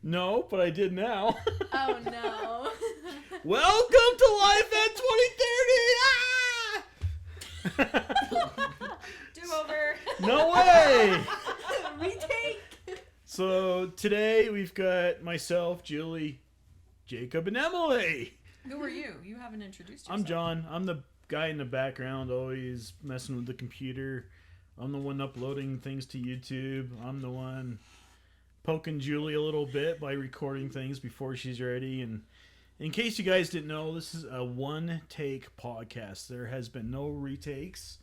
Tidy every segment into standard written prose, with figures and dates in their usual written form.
No, but I did now. Oh no. Welcome to Life at 2030! Do over. No way! Retake. So today we've got myself, Julie, Jacob, and Emily. Who are you? You haven't introduced yourself. I'm John. I'm the guy in the background, always messing with the computer. I'm the one uploading things to YouTube. I'm the one poking Julie a little bit by recording things before she's ready. And in case you guys didn't know, this is a one-take podcast. There has been no retakes.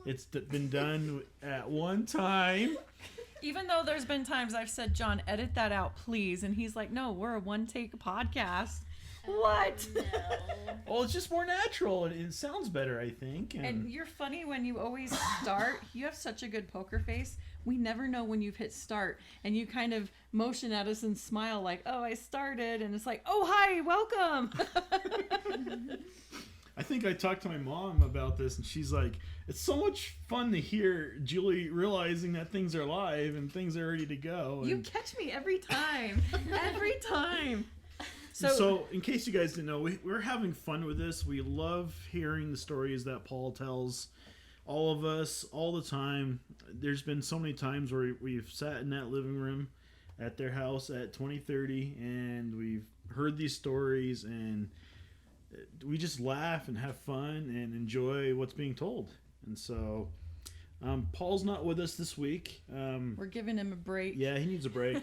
It's been done at one time. Even though there's been times I've said, John, edit that out, please. And he's like, no, we're a one-take podcast. What? No. Well, it's just more natural. It sounds better, I think. And you're funny when you always start. You have such a good poker face. We never know when you've hit start. And you kind of motion at us and smile like, oh, I started. And it's like, oh, hi, welcome. I think I talked to my mom about this, and she's like, it's so much fun to hear Julie realizing that things are live and things are ready to go. You catch me every time. Every time. So, in case you guys didn't know, we're having fun with this. We love hearing the stories that Paul tells all of us all the time. There's been so many times where we've sat in that living room at their house at 2030, and we've heard these stories, and we just laugh and have fun and enjoy what's being told. And so, Paul's not with us this week. We're giving him a break. Yeah, he needs a break.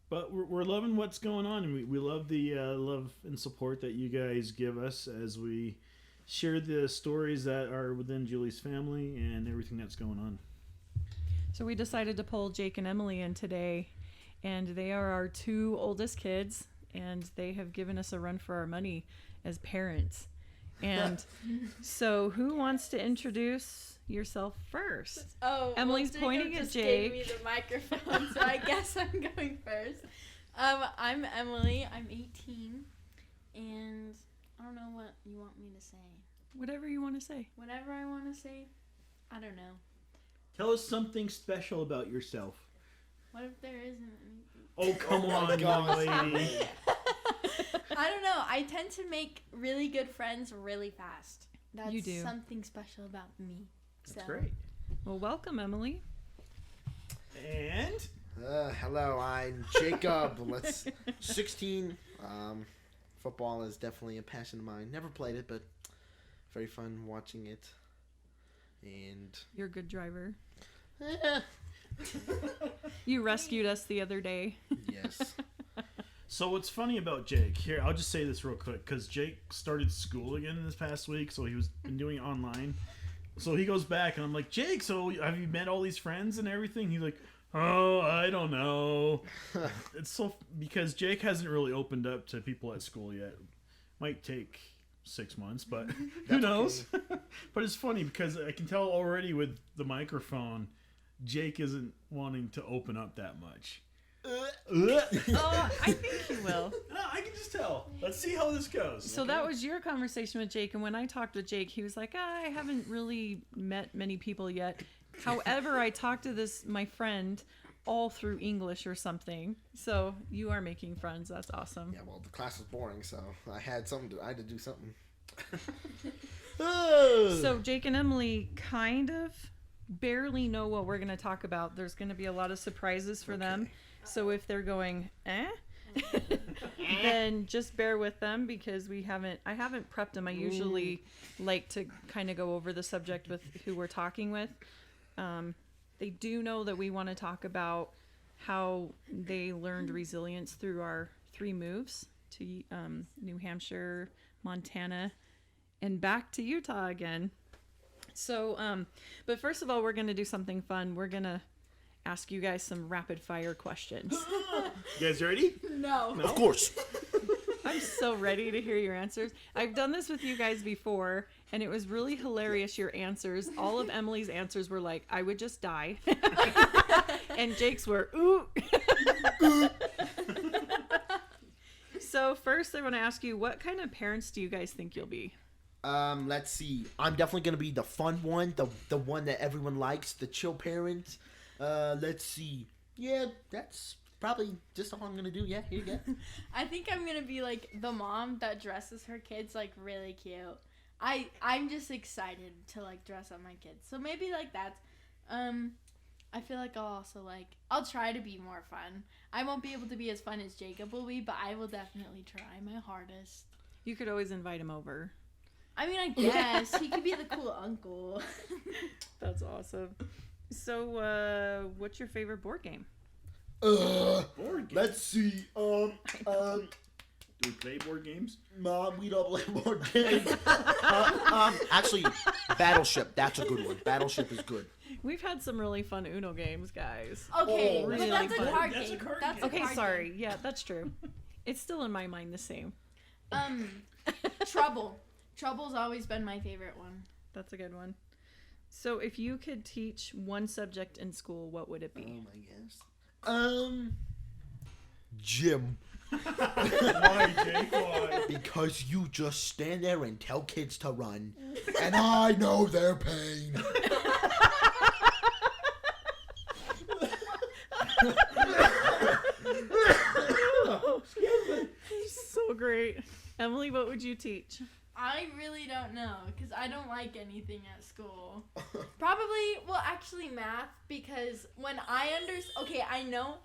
But we're loving what's going on, and we love the love and support that you guys give us as we share the stories that are within Julie's family and everything that's going on. So we decided to pull Jake and Emily in today, and they are our two oldest kids, and they have given us a run for our money as parents. And so who wants to introduce yourself first? Oh, Emily's Jacob pointing at just Jake. Gave me the microphone, so I guess I'm going first. I'm Emily. I'm 18, and I don't know what you want me to say. Whatever you want to say. Whatever I want to say, I don't know. Tell us something special about yourself. What if there isn't anything? Oh, come on, young lady. I don't know. I tend to make really good friends really fast. That's You do. something special about me. That's great. Well, welcome, Emily. And Hello, I'm Jacob. 16. Football is definitely a passion of mine. Never played it, but very fun watching it. And You're a good driver. eh, You rescued us the other day. yes. so what's funny about Jake, here, I'll just say this real quick, because Jake started school again this past week, so he was been doing it online. So he goes back, and I'm like, Jake, so have you met all these friends and everything? He's like, oh, I don't know. It's so, because Jake hasn't really opened up to people at school yet. Might take 6 months, but who knows? But it's funny, because I can tell already with the microphone, Jake isn't wanting to open up that much. Oh, I think he will. No, I can just tell. Let's see how this goes. So that was your conversation with Jake, and when I talked with Jake, he was like, I haven't really met many people yet. However, I talked to my friend all through English or something. So you are making friends. That's awesome. Yeah, well, the class was boring, so I had to do something. So Jake and Emily kind of barely know what we're going to talk about. There's going to be a lot of surprises for them. So if they're going, then just bear with them, because I haven't prepped them. I usually like to kind of go over the subject with who we're talking with. They do know that we want to talk about how they learned resilience through our 3 moves to New Hampshire, Montana, and back to Utah again. So, but first of all, we're going to do something fun. We're going to ask you guys some rapid fire questions. You guys ready? No. Of course. I'm so ready to hear your answers. I've done this with you guys before, and it was really hilarious, your answers. All of Emily's answers were like, I would just die. And Jake's were, ooh. So first I want to ask you, what kind of parents do you guys think you'll be? Let's see. I'm definitely gonna be the fun one, the one that everyone likes, the chill parent. Let's see. Yeah, that's probably just all I'm gonna do. Yeah, here you go. I think I'm gonna be like the mom that dresses her kids like really cute. I'm just excited to like dress up my kids. So maybe like that's I feel like I'll try to be more fun. I won't be able to be as fun as Jacob will be, but I will definitely try my hardest. You could always invite him over. I mean, I guess he could be the cool uncle. That's awesome. So, what's your favorite board game? Board game? Let's see. Do we play board games? Mom, we don't play board games. Actually, Battleship. That's a good one. Battleship is good. We've had some really fun Uno games, guys. Okay, Oh, but really that's a fun. card That's a game. card That's game. a Okay, card sorry. game. Yeah, that's true. It's still in my mind the same. Trouble. Trouble's always been my favorite one. That's a good one. So, if you could teach one subject in school, what would it Oh be? my gosh. Gym. Why, Jake? Why? Because you just stand there and tell kids to run, and I know their pain. So great. Emily, what would you teach? I really don't know because I don't like anything at school. Probably, well, actually math because when I I know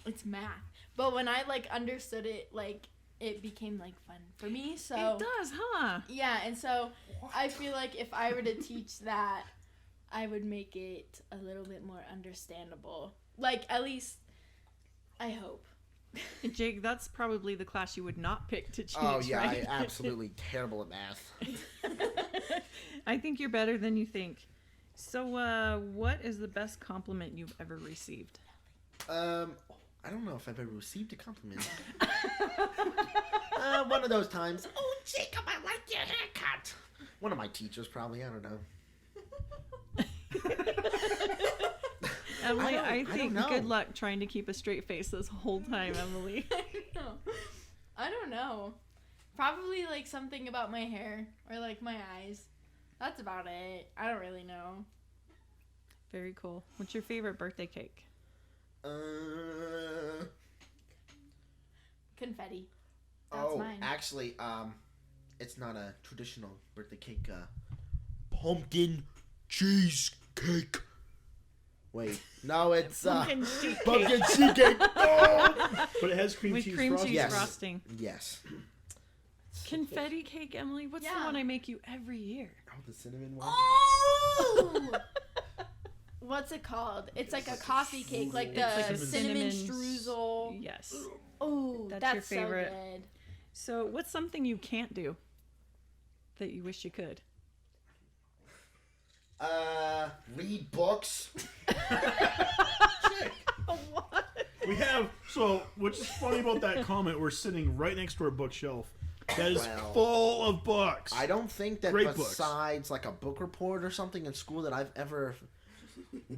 it's math, but when I like understood it, like it became like fun for me. So It does, huh? yeah, and so I feel like if I were to teach that, I would make it a little bit more understandable. Like at least, I hope. Jake, that's probably the class you would not pick to teach, Oh yeah, right? I absolutely terrible at math. I think you're better than you think. So, what is the best compliment you've ever received? I don't know if I've ever received a compliment. One of those times. Oh, Jacob, I like your haircut. One of my teachers, probably. I don't know. Emily, I I don't think know. good luck trying to keep a straight face this whole time, Emily. I don't know. Probably like something about my hair or like my eyes. That's about it. I don't really know. Very cool. What's your favorite birthday cake? Confetti. That's mine. Actually, it's not a traditional birthday cake. Pumpkin cheesecake. Wait, no, it's Pumpkin sheet cake pumpkin cheesecake. Oh! But it has cream with cheese cream frosting. cheese Yes. frosting. Yes. Confetti cake, Emily? What's the Yeah. one I make you every year? Oh, the cinnamon one. Oh! What's it called? It's like a coffee cake, like the It's like a cinnamon cinnamon streusel. Yes. Oh, That's that's your favorite. so good. So, what's something you can't do that you wish you could? Read books. What? We have, which is funny about that comment, we're sitting right next to our bookshelf that is Well, full of books. I don't think that Great books. besides like a book report or something in school that I've ever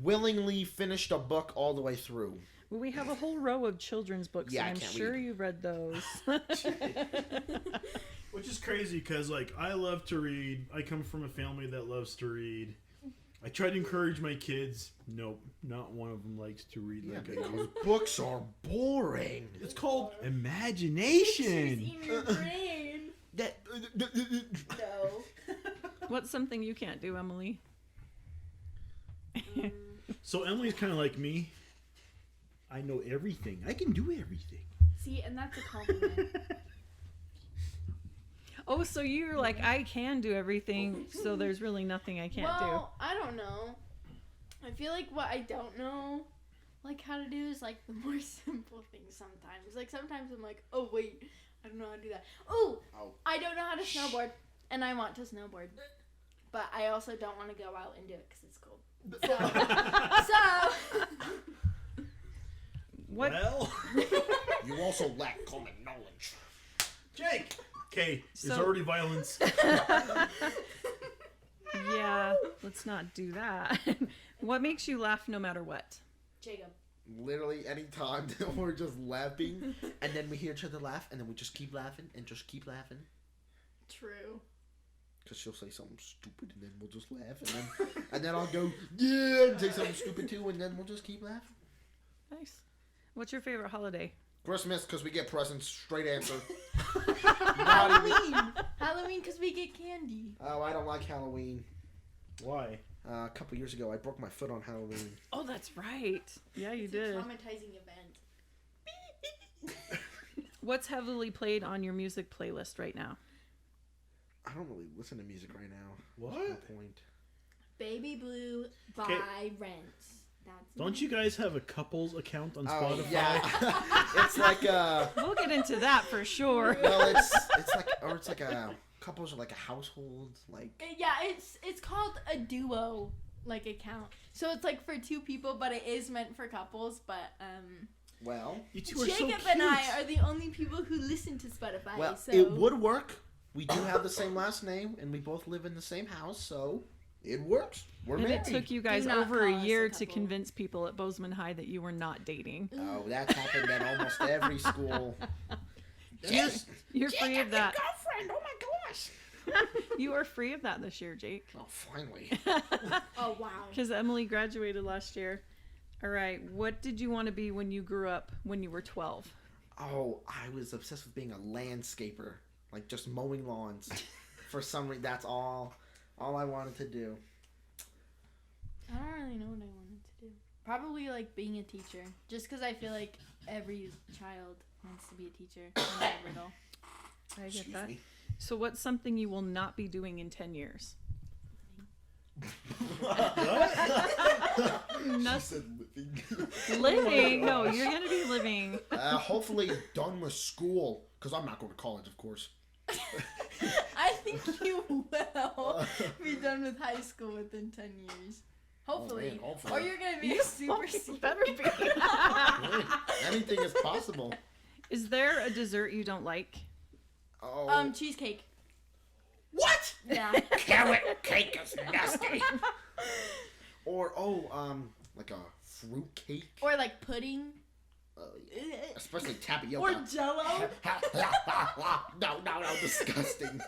willingly finished a book all the way through. Well, we have a whole row of children's books, Yeah, I and I'm can't sure read. you've read those. Which is crazy because, like, I love to read. I come from a family that loves to read. I try to encourage my kids. Nope, not one of them likes to read like I do. Books are boring. It's called She's imagination. eating your brain. That No. What's something you can't do, Emily? So Emily's kind of like me. I know everything. I can do everything. See, and that's a compliment. Oh, so you're like, I can do everything, so there's really nothing I can't Well, I don't know. I feel like what I don't know, like how to do, is like the more simple things sometimes. Like sometimes I'm like, oh wait, I don't know how to do that. Oh, I don't know how to snowboard, and I want to snowboard, but I also don't want to go out and do it because it's cold. So, do. What? Well, you also lack common knowledge. Jake. Okay, there's So- already violence. Yeah, let's not do that. What makes you laugh no matter what? Jacob. Literally any time that we're just laughing, and then we hear each other laugh, and then we just keep laughing and just keep laughing. True. Cause she'll say something stupid, and then we'll just laugh, and then I'll go yeah and say something stupid too, and then we'll just keep laughing. Nice. What's your favorite holiday? Christmas, because we get presents. Straight answer. Halloween. Halloween because we get candy. Oh, I don't like Halloween. Why? A couple years ago, I broke my foot on Halloween. Oh, that's right. Yeah, you It's did. a traumatizing event. What's heavily played on your music playlist right now? I don't really listen to music right now. What? There's no point. Baby Blue by Okay. Rent. That's Don't you guys have a couples account on Oh, Spotify? yeah. It's like We'll get into that for sure. well, it's like a couples or like a household, like. Yeah, it's called a duo like account. So it's like for two people, but it is meant for couples. But Well, You two are so Jacob cute. and I are the only people who listen to Spotify. well, so it would work. We do have the same last name, and we both live in the same house, so it works. We're And married. it took you guys Do not over a call us a year to couple. convince people at Bozeman High that you were not dating. Oh, that's happened at almost every school. You're free of that. Girlfriend, oh my gosh. You are free of that this year, Jake. Oh, finally. oh wow. Because Emily graduated last year. All right. What did you want to be when you grew up when you were 12? Oh, I was obsessed with being a landscaper, like just mowing lawns. For some reason, that's all I wanted to do. I don't really know what I wanted to do. Probably like being a teacher, just because I feel like every child wants to be a teacher when they're little. I get Excuse that. me. So what's something you will not be doing in 10 years? Nothing. Living? No, you're going to be living. Hopefully done with school, because I'm not going to college, of course. I think you will be done with high school within 10 years. Hopefully. man, hopefully. Or you're going to be You a super better be. Hey, anything is possible. Is there a dessert you don't like? Oh. Cheesecake. What? Yeah. Carrot cake is nasty. Or like a fruit cake. Or like pudding. Especially tapioca. Or jello. No, disgusting.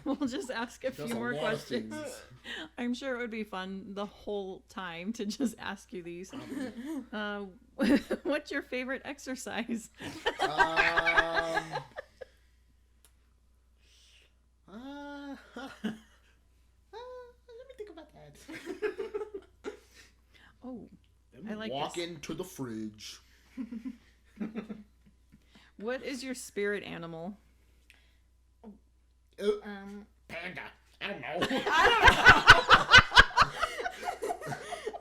We'll just ask a There's few a more lot of questions. things. I'm sure it would be fun the whole time to just ask you these. What's your favorite exercise? Let me think about that. Oh, I like Walk this. into the fridge. What is your spirit animal? Panda. I don't know.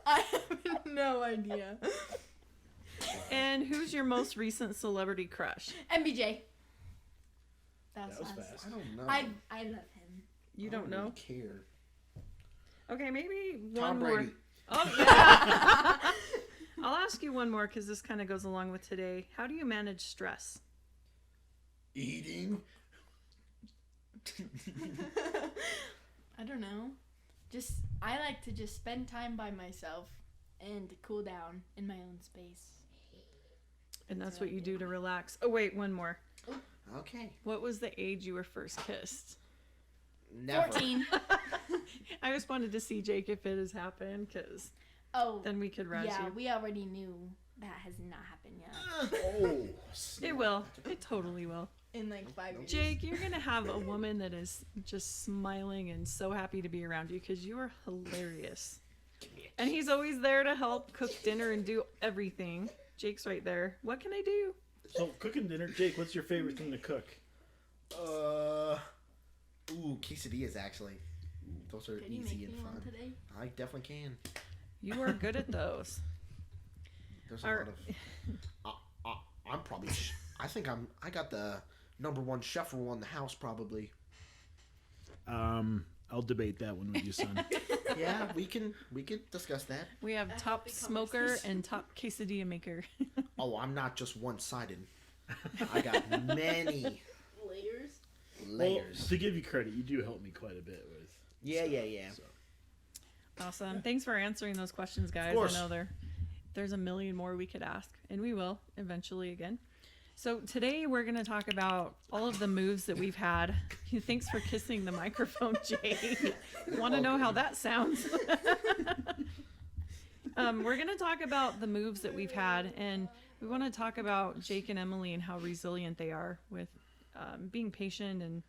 I have no idea. And who's your most recent celebrity crush? MBJ. That was That was fast. fast. I don't know. I love him. You I don't know? really care. Okay, maybe Tom one Brady. more. Oh, yeah. I'll ask you one more because this kind of goes along with today. How do you manage stress? Eating. I don't know. I like to just spend time by myself and cool down in my own space. And that's what you do to relax. Oh, wait, one more. Okay. What was the age you were first kissed? Never. 14. I just wanted to see Jake if it has happened because Oh, then we could razz yeah, you. we already knew that has not happened yet. Oh. It will. It totally will. In like 5 years. Jake, you're going to have a woman that is just smiling and so happy to be around you because you are hilarious. And he's always there to help cook dinner and do everything. Jake's right there. What can I do? So cooking dinner, Jake. What's your favorite thing to cook? Quesadillas actually. Those are Can you easy make and me one fun. today? I definitely can. You are good at those. There's a Are- lot of. I'm probably. I think I got the #1 chef rule in the house probably. I'll debate that one with you, son. Yeah, we can discuss that. We have top healthy smoker conversation. and top quesadilla maker. Oh, I'm not just one-sided. I got many Layers? layers. Well, to give you credit, you do help me quite a bit with. Yeah. So. Awesome. Thanks for answering those questions, guys. I course. know there's a million more we could ask, and we will eventually again. So today we're going to talk about all of the moves that we've had. Thanks for kissing the microphone, Jay. Want to know how that sounds? We're going to talk about the moves that we've had, and We want to talk about Jake and Emily and how resilient they are with being patient and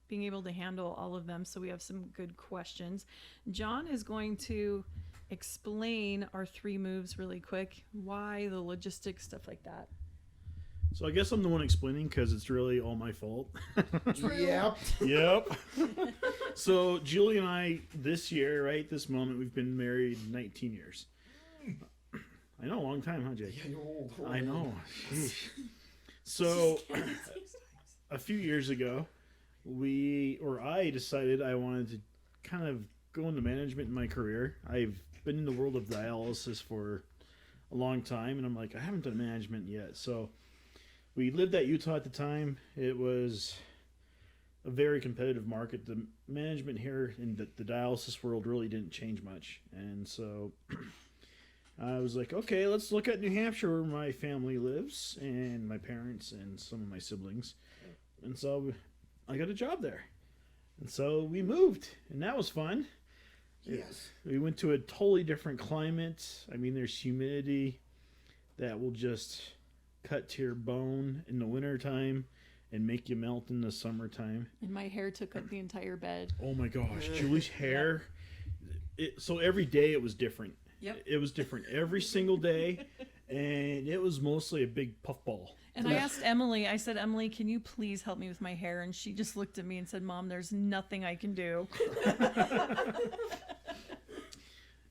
being able to handle all of them. So we have some good questions. John is going to explain our 3 moves really quick, why, the logistics, stuff like that. So I guess I'm the one explaining because it's really all my fault. Yep. Yep. So Julie and I, this year, right, this moment, we've been married 19 years. I know, a long time, huh, Jake? Yeah, you're old. I know. Sheesh. So a few years ago, I decided I wanted to kind of go into management in my career. I've been in the world of dialysis for a long time, and I'm like, I haven't done management yet. So we lived at Utah at the time. It was a very competitive market. The management here in the dialysis world really didn't change much. And so I was like, okay, let's look at New Hampshire where my family lives and my parents and some of my siblings. And so I got a job there. And so we moved, and that was fun. Yes. We went to a totally different climate. I mean, there's humidity that will just cut to your bone in the wintertime and make you melt in the summertime. And my hair took up the entire bed. Oh my gosh, Julie's hair. So every day it was different. Yep. It was different every single day, and it was mostly a big puffball. And I asked Emily, I said, Emily, can you please help me with my hair? And she just looked at me and said, Mom, there's nothing I can do.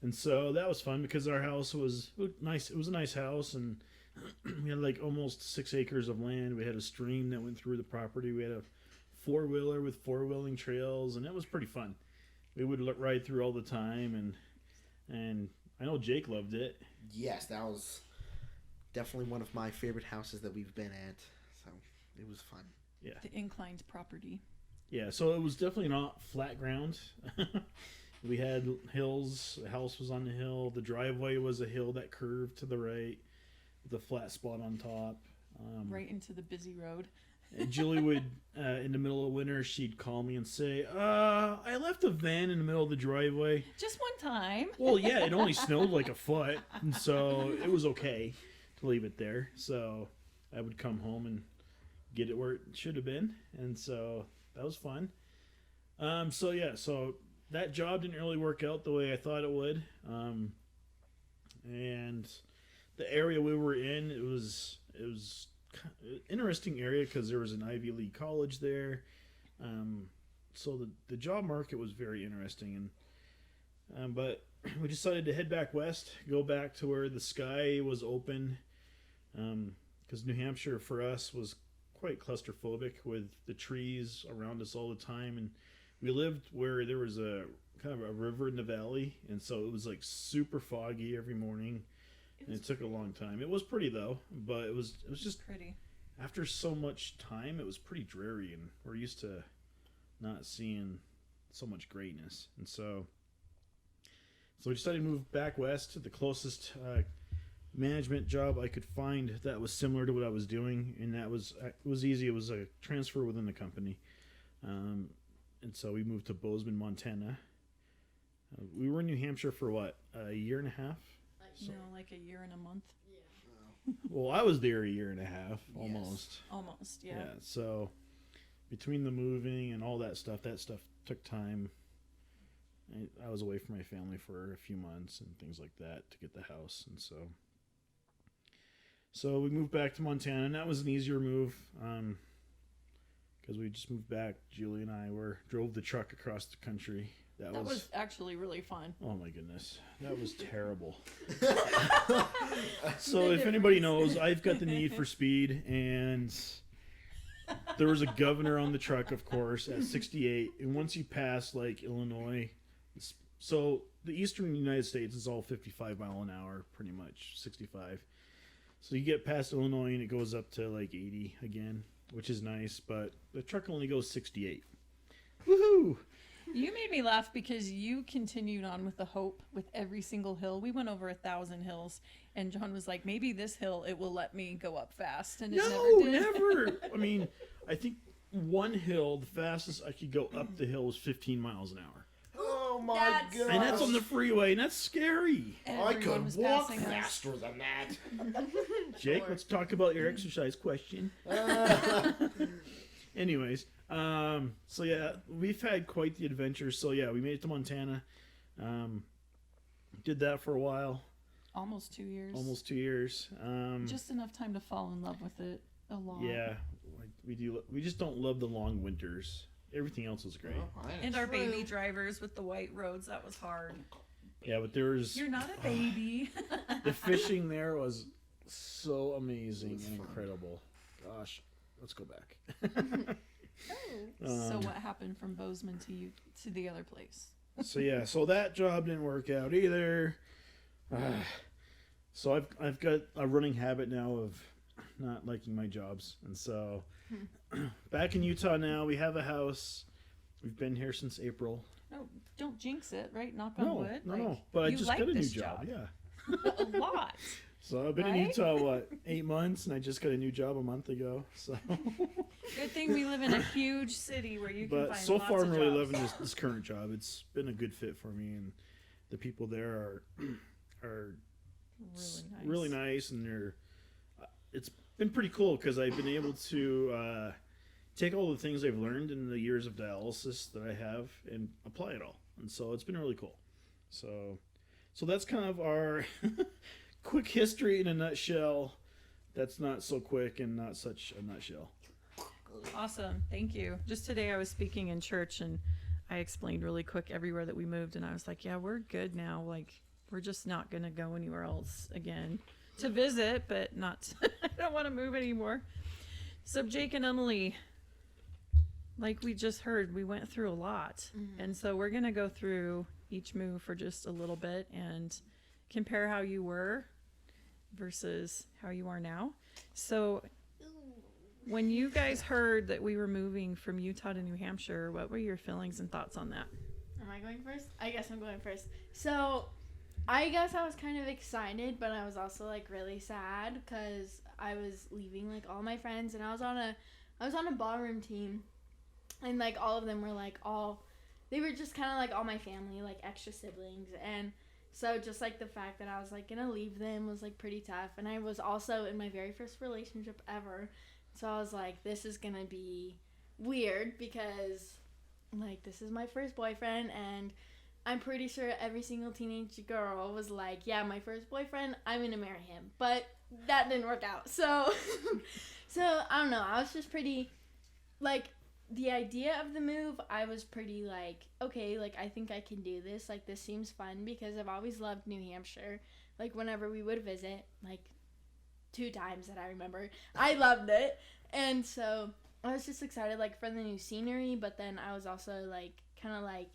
And so that was fun because our house was nice. It was a nice house, and we had like almost 6 acres of land. We had a stream that went through the property. We had a 4-wheeler with 4-wheeling trails, and it was pretty fun. We would ride through all the time, and I know Jake loved it. Yes, that was definitely one of my favorite houses that we've been at. So it was fun. Yeah. The inclined property. Yeah, so it was definitely not flat ground. We had hills. The house was on the hill. The driveway was a hill that curved to the right with a flat spot on top. Right into the busy road. And Julie would, in the middle of winter, she'd call me and say, I left a van in the middle of the driveway. Just one time. Well, yeah, it only snowed like a foot, and so it was okay to leave it there. So I would come home and get it where it should have been, and so that was fun. So that job didn't really work out the way I thought it would. And the area we were in, it was an interesting area because there was an Ivy League college there. So the job market was very interesting, and but we decided to head back west, go back to where the sky was open, because New Hampshire for us was quite claustrophobic with the trees around us all the time, and we lived where there was a kind of a river in the valley, and so it was like super foggy every morning, and it took a long time. It was pretty though, but it was just Pretty. after so much time, it was pretty dreary, and we're used to not seeing so much greatness, and so we decided to move back west to the closest management job I could find that was similar to what I was doing, and it was easy. It was a transfer within the company, and so we moved to Bozeman, Montana. We were in New Hampshire for what, a year and a half? No, like a year and a month. Well, I was there a year and a half, almost. Almost, yeah. Yeah, so between the moving and all that stuff took time. I was away from my family for a few months and things like that to get the house, and so we moved back to Montana, and that was an easier move because we just moved back. Julie and I drove the truck across the country. That was actually really fun. Oh my goodness, that was terrible. So if anybody knows, I've got the need for speed, and there was a governor on the truck, of course, at 68, and once you pass like Illinois, so the eastern United States is all 55 mile an hour, pretty much 65. So you get past Illinois and it goes up to like 80 again, which is nice, but the truck only goes 68. Woohoo! You made me laugh because you continued on with the hope with every single hill. We went over 1,000 hills, and John was like, maybe this hill, it will let me go up fast. And it never did. Never. I mean, I think one hill, the fastest I could go up the hill was 15 miles an hour. Oh Oh my That's- god! And that's on the freeway, and that's scary. I Everyone could was walk passing us. faster than that. Jake, let's talk about your exercise question. Anyways, so yeah, we've had quite the adventure. So yeah, we made it to Montana. Did that for a while, Almost 2 years. almost 2 years. Just enough time to fall in love with it a lot. Yeah, like we do. We just don't love the long winters. Everything else was great. And our True. baby drivers with the white roads, that was hard. Yeah, but there was You're not a baby. the fishing there was so amazing was and fun. incredible. Gosh, let's go back. So Um, what happened from Bozeman to you to the other place? So yeah, so that job didn't work out either. So I've got a running habit now of not liking my jobs, and so back in Utah now. We have a house. We've been here since April. No, don't jinx it, right? Knock on No, wood. no, Like, no. But I you just like got a new this job. job. Yeah. A lot. So I've been in Right? Utah 8 months, and I just got a new job a month ago. So, Good thing we live in a huge city where you can but find so lots far of I'm really jobs. loving this current job. It's been a good fit for me, and the people there are really nice, and they're it's been pretty cool because I've been able to take all the things I've learned in the years of dialysis that I have and apply it all, and so it's been really cool. So that's kind of our quick history in a nutshell. That's not so quick and not such a nutshell. Awesome. Thank you. Just today I was speaking in church and I explained really quick everywhere that we moved and I was like, yeah, we're good now. Like, we're just not going to go anywhere else again to visit, but not, I don't want to move anymore. So Jake and Emily, like we just heard, we went through a lot. And so we're going to go through each move for just a little bit and compare how you were versus how you are now. So when you guys heard that we were moving from Utah to New Hampshire, what were your feelings and thoughts on that? Am I going first? I guess I'm going first. So, I guess I was kind of excited, but I was also like really sad because I was leaving like all my friends, and I was on a ballroom team, and like all of them were like they were just kind of like all my family, like extra siblings, and so just like the fact that I was like gonna leave them was like pretty tough, and I was also in my very first relationship ever, so I was like, this is gonna be weird because like this is my first boyfriend, and I'm pretty sure every single teenage girl was like, yeah, my first boyfriend, I'm gonna marry him, but that didn't work out. So I don't know, I was just pretty like, the idea of the move, I was pretty like, okay, like I think I can do this, like this seems fun because I've always loved New Hampshire. Like whenever we would visit, like 2 times that I remember, I loved it, and so I was just excited like for the new scenery, but then I was also like kind of like,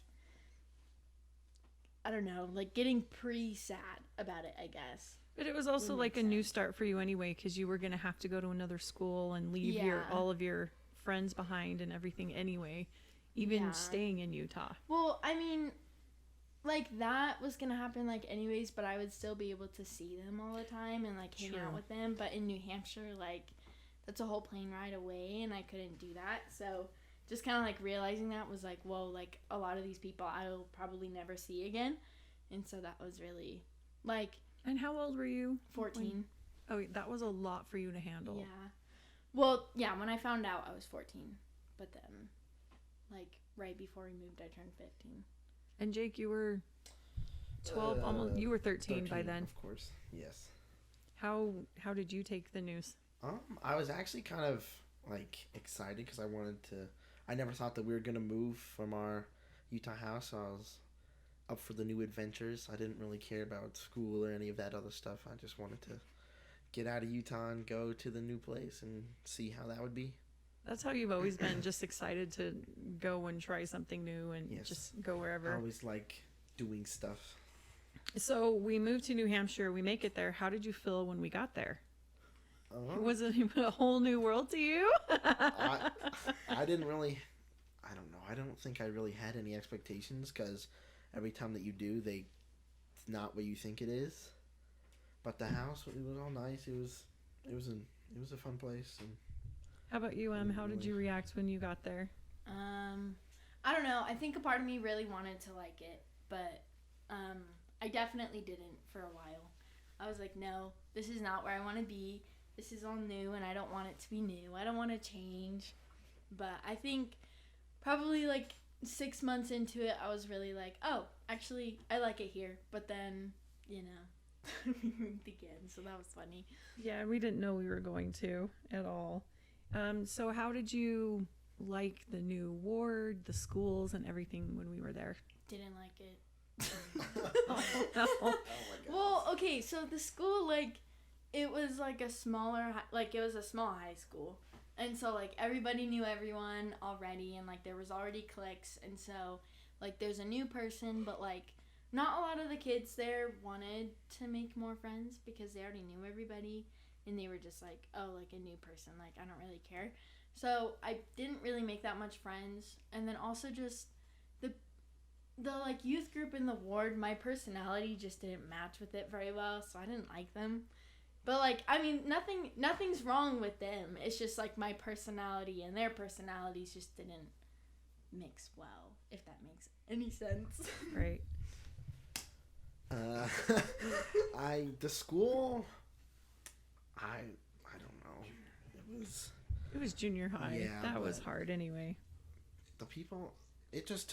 I don't know, like getting pre-sad about it, I guess. But it was also Would like make a new sense. start for you anyway, because you were going to have to go to another school and leave Yeah. all of your friends behind and everything anyway, even Yeah. staying in Utah. Well, I mean, like that was gonna happen like anyways, but I would still be able to see them all the time and like hang True. out with them. But in New Hampshire, like that's a whole plane ride away, and I couldn't do that. So just kind of like realizing that was like, whoa, like a lot of these people I will probably never see again, and so that was really like And how old were you? 14. Oh, that was a lot for you to handle. Yeah. Well, yeah. When I found out, I was 14, but then like right before we moved, I turned 15. And Jake, you were 12, almost. You were 13 by then. Of course, yes. How did you take the news? I was actually kind of like excited because I never thought that we were gonna move from our Utah house, so I was up for the new adventures. I didn't really care about school or any of that other stuff. I just wanted to get out of Utah and go to the new place and see how that would be. That's how you've always been, just excited to go and try something new and Yes. just go I wherever. always like doing stuff. So we moved to New Hampshire. We make it there. How did you feel when we got there? Was it a whole new world to you? I didn't really, I don't know. I don't think I really had any expectations because every time that you do, it's not what you think it is. But the house, it was all nice. It was a fun place. And How about you, Em? How did you react when you got there? I don't know. I think a part of me really wanted to like it. but I definitely didn't for a while. I was like, no, this is not where I want to be. This is all new, and I don't want it to be new. I don't want to change. But I think probably like 6 months into it, I was really like, oh, actually, I like it here. But then, we moved again, so that was funny. Yeah, we didn't know we were going to at all. So how did you like the new ward, the schools, and everything when we were there? Didn't like it. Oh, no. Oh my god. Well, okay, so the school, like, it was like a smaller, like, it was a small high school. And so, like, everybody knew everyone already, and, like, there was already cliques. And so, like, there's a new person, but, like, not a lot of the kids there wanted to make more friends because they already knew everybody. And they were just like, oh, like, a new person. Like, I don't really care. So, I didn't really make that much friends. And then also just the like youth group in the ward, my personality just didn't match with it very well, so I didn't like them. But like, I mean, nothing's wrong with them. It's just like my personality and their personalities just didn't mix well, if that makes any sense. Right. The school, I don't know. It was junior high. Yeah, that was but- hard anyway. The people. It just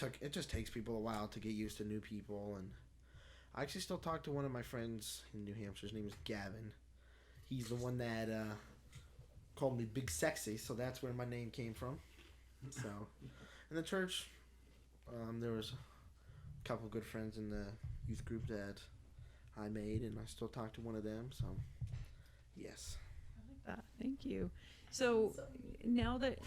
takes people a while to get used to new people, and I actually still talk to one of my friends in New Hampshire. His name is Gavin. He's the one that called me Big Sexy, so that's where my name came from. So, in the church, there was a couple of good friends in the youth group that I made, and I still talk to one of them. So, yes. Thank you. So now that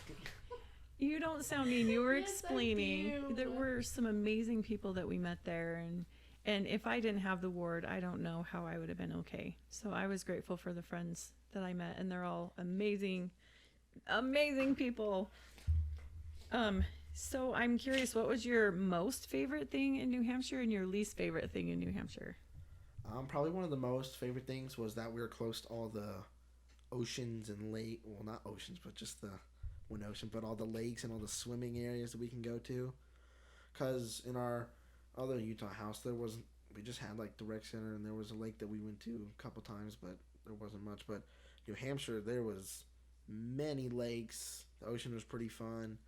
you don't sound mean, you were Yes, I explaining do. there were some amazing people that we met there, and if I didn't have the ward, I don't know how I would have been okay. So I was grateful for the friends that I met, and they're all amazing people. So I'm curious, what was your most favorite thing in New Hampshire and your least favorite thing in New Hampshire? Probably one of the most favorite things was that we were close to all the oceans and lake. Well, not oceans, but just the one ocean, but all the lakes and all the swimming areas that we can go to. Cause in our other Utah house, we just had like the rec center, and there was a lake that we went to a couple times, but there wasn't much. But New Hampshire, there was many lakes. The ocean was pretty fun,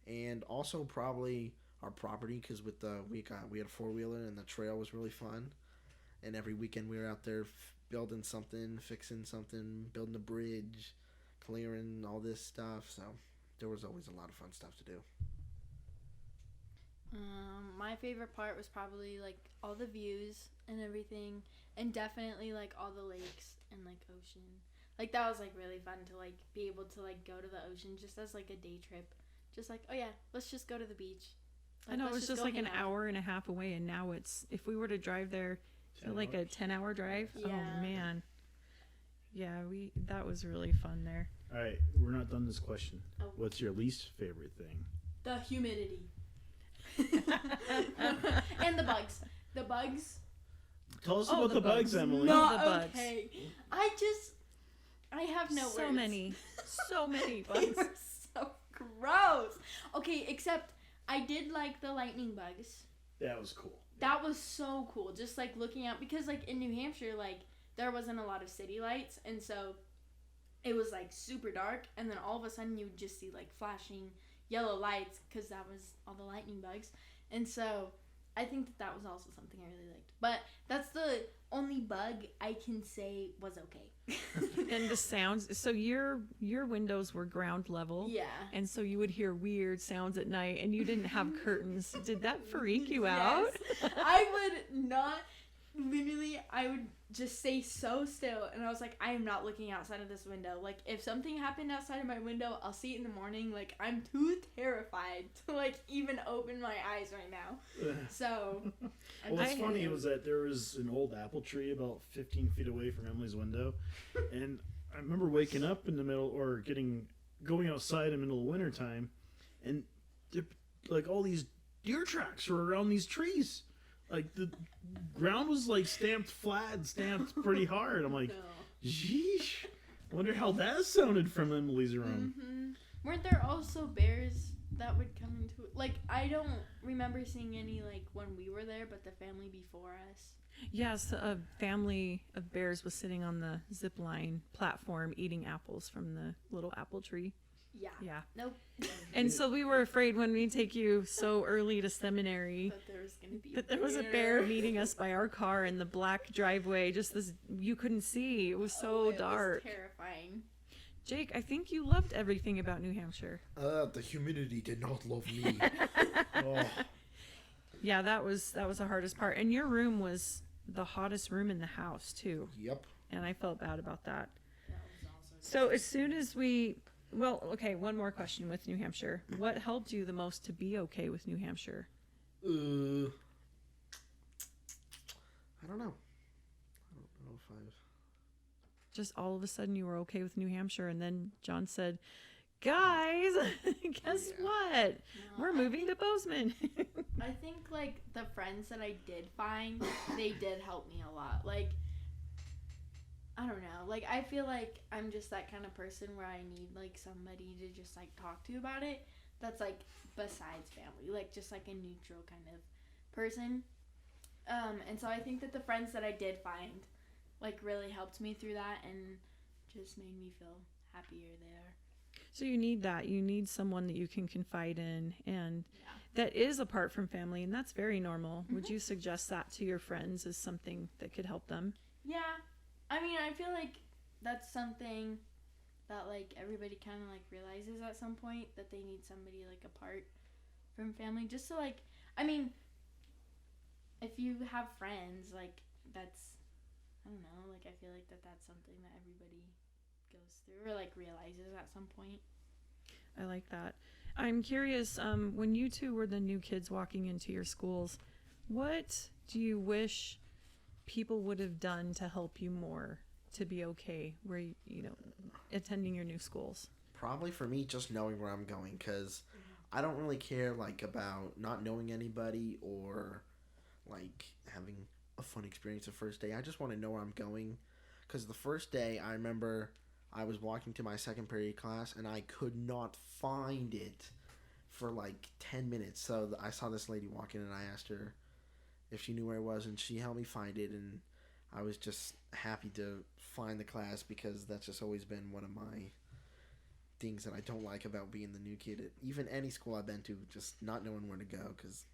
and also probably our property, because we had a 4-wheeler, and the trail was really fun. And every weekend we were out there building something, fixing something, building a bridge, clearing all this stuff. So there was always a lot of fun stuff to do. My favorite part was probably like all the views and everything, and definitely like all the lakes and like ocean. Like that was like really fun to like be able to like go to the ocean just as like a day trip. Just like, oh yeah, let's just go to the beach. I know it let's was just go like an hang out. hour and a half away, and now it's, if we were to drive there, 10 like a hours. 10-hour drive. Yeah. Oh man. Yeah, that was really fun there. All right, we're not done this question. Oh. What's your least favorite thing? The humidity. And the bugs. The bugs. Tell us Oh, about the the bugs, bugs. Emily. No. Not the bugs. okay. I have no words. So many They bugs. were so gross. Okay, except I did like the lightning bugs. That was cool. That was so cool. Just like looking out, because like in New Hampshire, like there wasn't a lot of city lights, and so it was like super dark, and then all of a sudden you would just see like flashing yellow lights, because that was all the lightning bugs. And so I think that was also something I really liked. But that's the only bug I can say was okay. And the sounds, so your windows were ground level. Yeah. And so you would hear weird sounds at night, and you didn't have curtains. Did that freak you out? Yes. I would not, literally, I would just stay so still, and I was like, I am not looking outside of this window. Like, if something happened outside of my window, I'll see it in the morning. Like, I'm too terrified to, like, even open my eyes right now. So, Well, what's I- funny was that there was an old apple tree about 15 feet away from Emily's window, and I remember waking up in the middle, or going outside in the middle of wintertime, and like all these deer tracks were around these trees. Like the ground was like stamped flat, stamped pretty hard. I'm like, no. sheesh. I wonder how that sounded from Emily's room. Weren't there also bears that would come into it? Like, I don't remember seeing any, like, when we were there, but the family before us. Yes, a family of bears was sitting on the zip line platform eating apples from the little apple tree. Yeah. Yeah. Nope. And so we were afraid when we take you so early to seminary That there was going to be that there was a bear meeting us by our car in the black driveway. Just this, you couldn't see. It was so it dark. was terrifying. Jake, I think you loved everything about New Hampshire. The humidity did not love me. Oh. Yeah, that was the hardest part. And your room was the hottest room in the house too. Yep. And I felt bad about that. That was also So as soon as okay, one more question with New Hampshire. What helped you the most to be okay with New Hampshire? I don't know. I don't know if I've. Just all of a sudden you were okay with New Hampshire, and then John said, "Guys, guess Yeah. what? No, We're moving to Bozeman." I think, like, the friends that I did find, they did help me a lot. Like, I don't know. Like, I feel like I'm just that kind of person where I need, like, somebody to just, like, talk to about it that's, like, besides family. Like, just, like, a neutral kind of person. And so I think that the friends that I did find, like, really helped me through that and just made me feel happier there. So you need that. You need someone that you can confide in, and Yeah. that is apart from family, and that's very normal. Would you suggest that to your friends as something that could help them? Yeah. I mean, I feel like that's something that, like, everybody kind of, like, realizes at some point, that they need somebody, like, apart from family. Just so, like, I mean, if you have friends, like, that's, I don't know, like, I feel like that's something that everybody goes through or, like, realizes at some point. I like that. I'm curious, when you two were the new kids walking into your schools, what do you wish people would have done to help you more to be okay where you know, attending your new schools? Probably for me, just knowing where I'm going, because I don't really care, like, about not knowing anybody or, like, having a fun experience the first day. I just want to know where I'm going, because the first day, I remember I was walking to my second period class, and I could not find it for, like, 10 minutes. So I saw this lady walk in, and I asked her if she knew where it was, and she helped me find it, and I was just happy to find the class, because that's just always been one of my things that I don't like about being the new kid at even any school I've been to, just not knowing where to go, because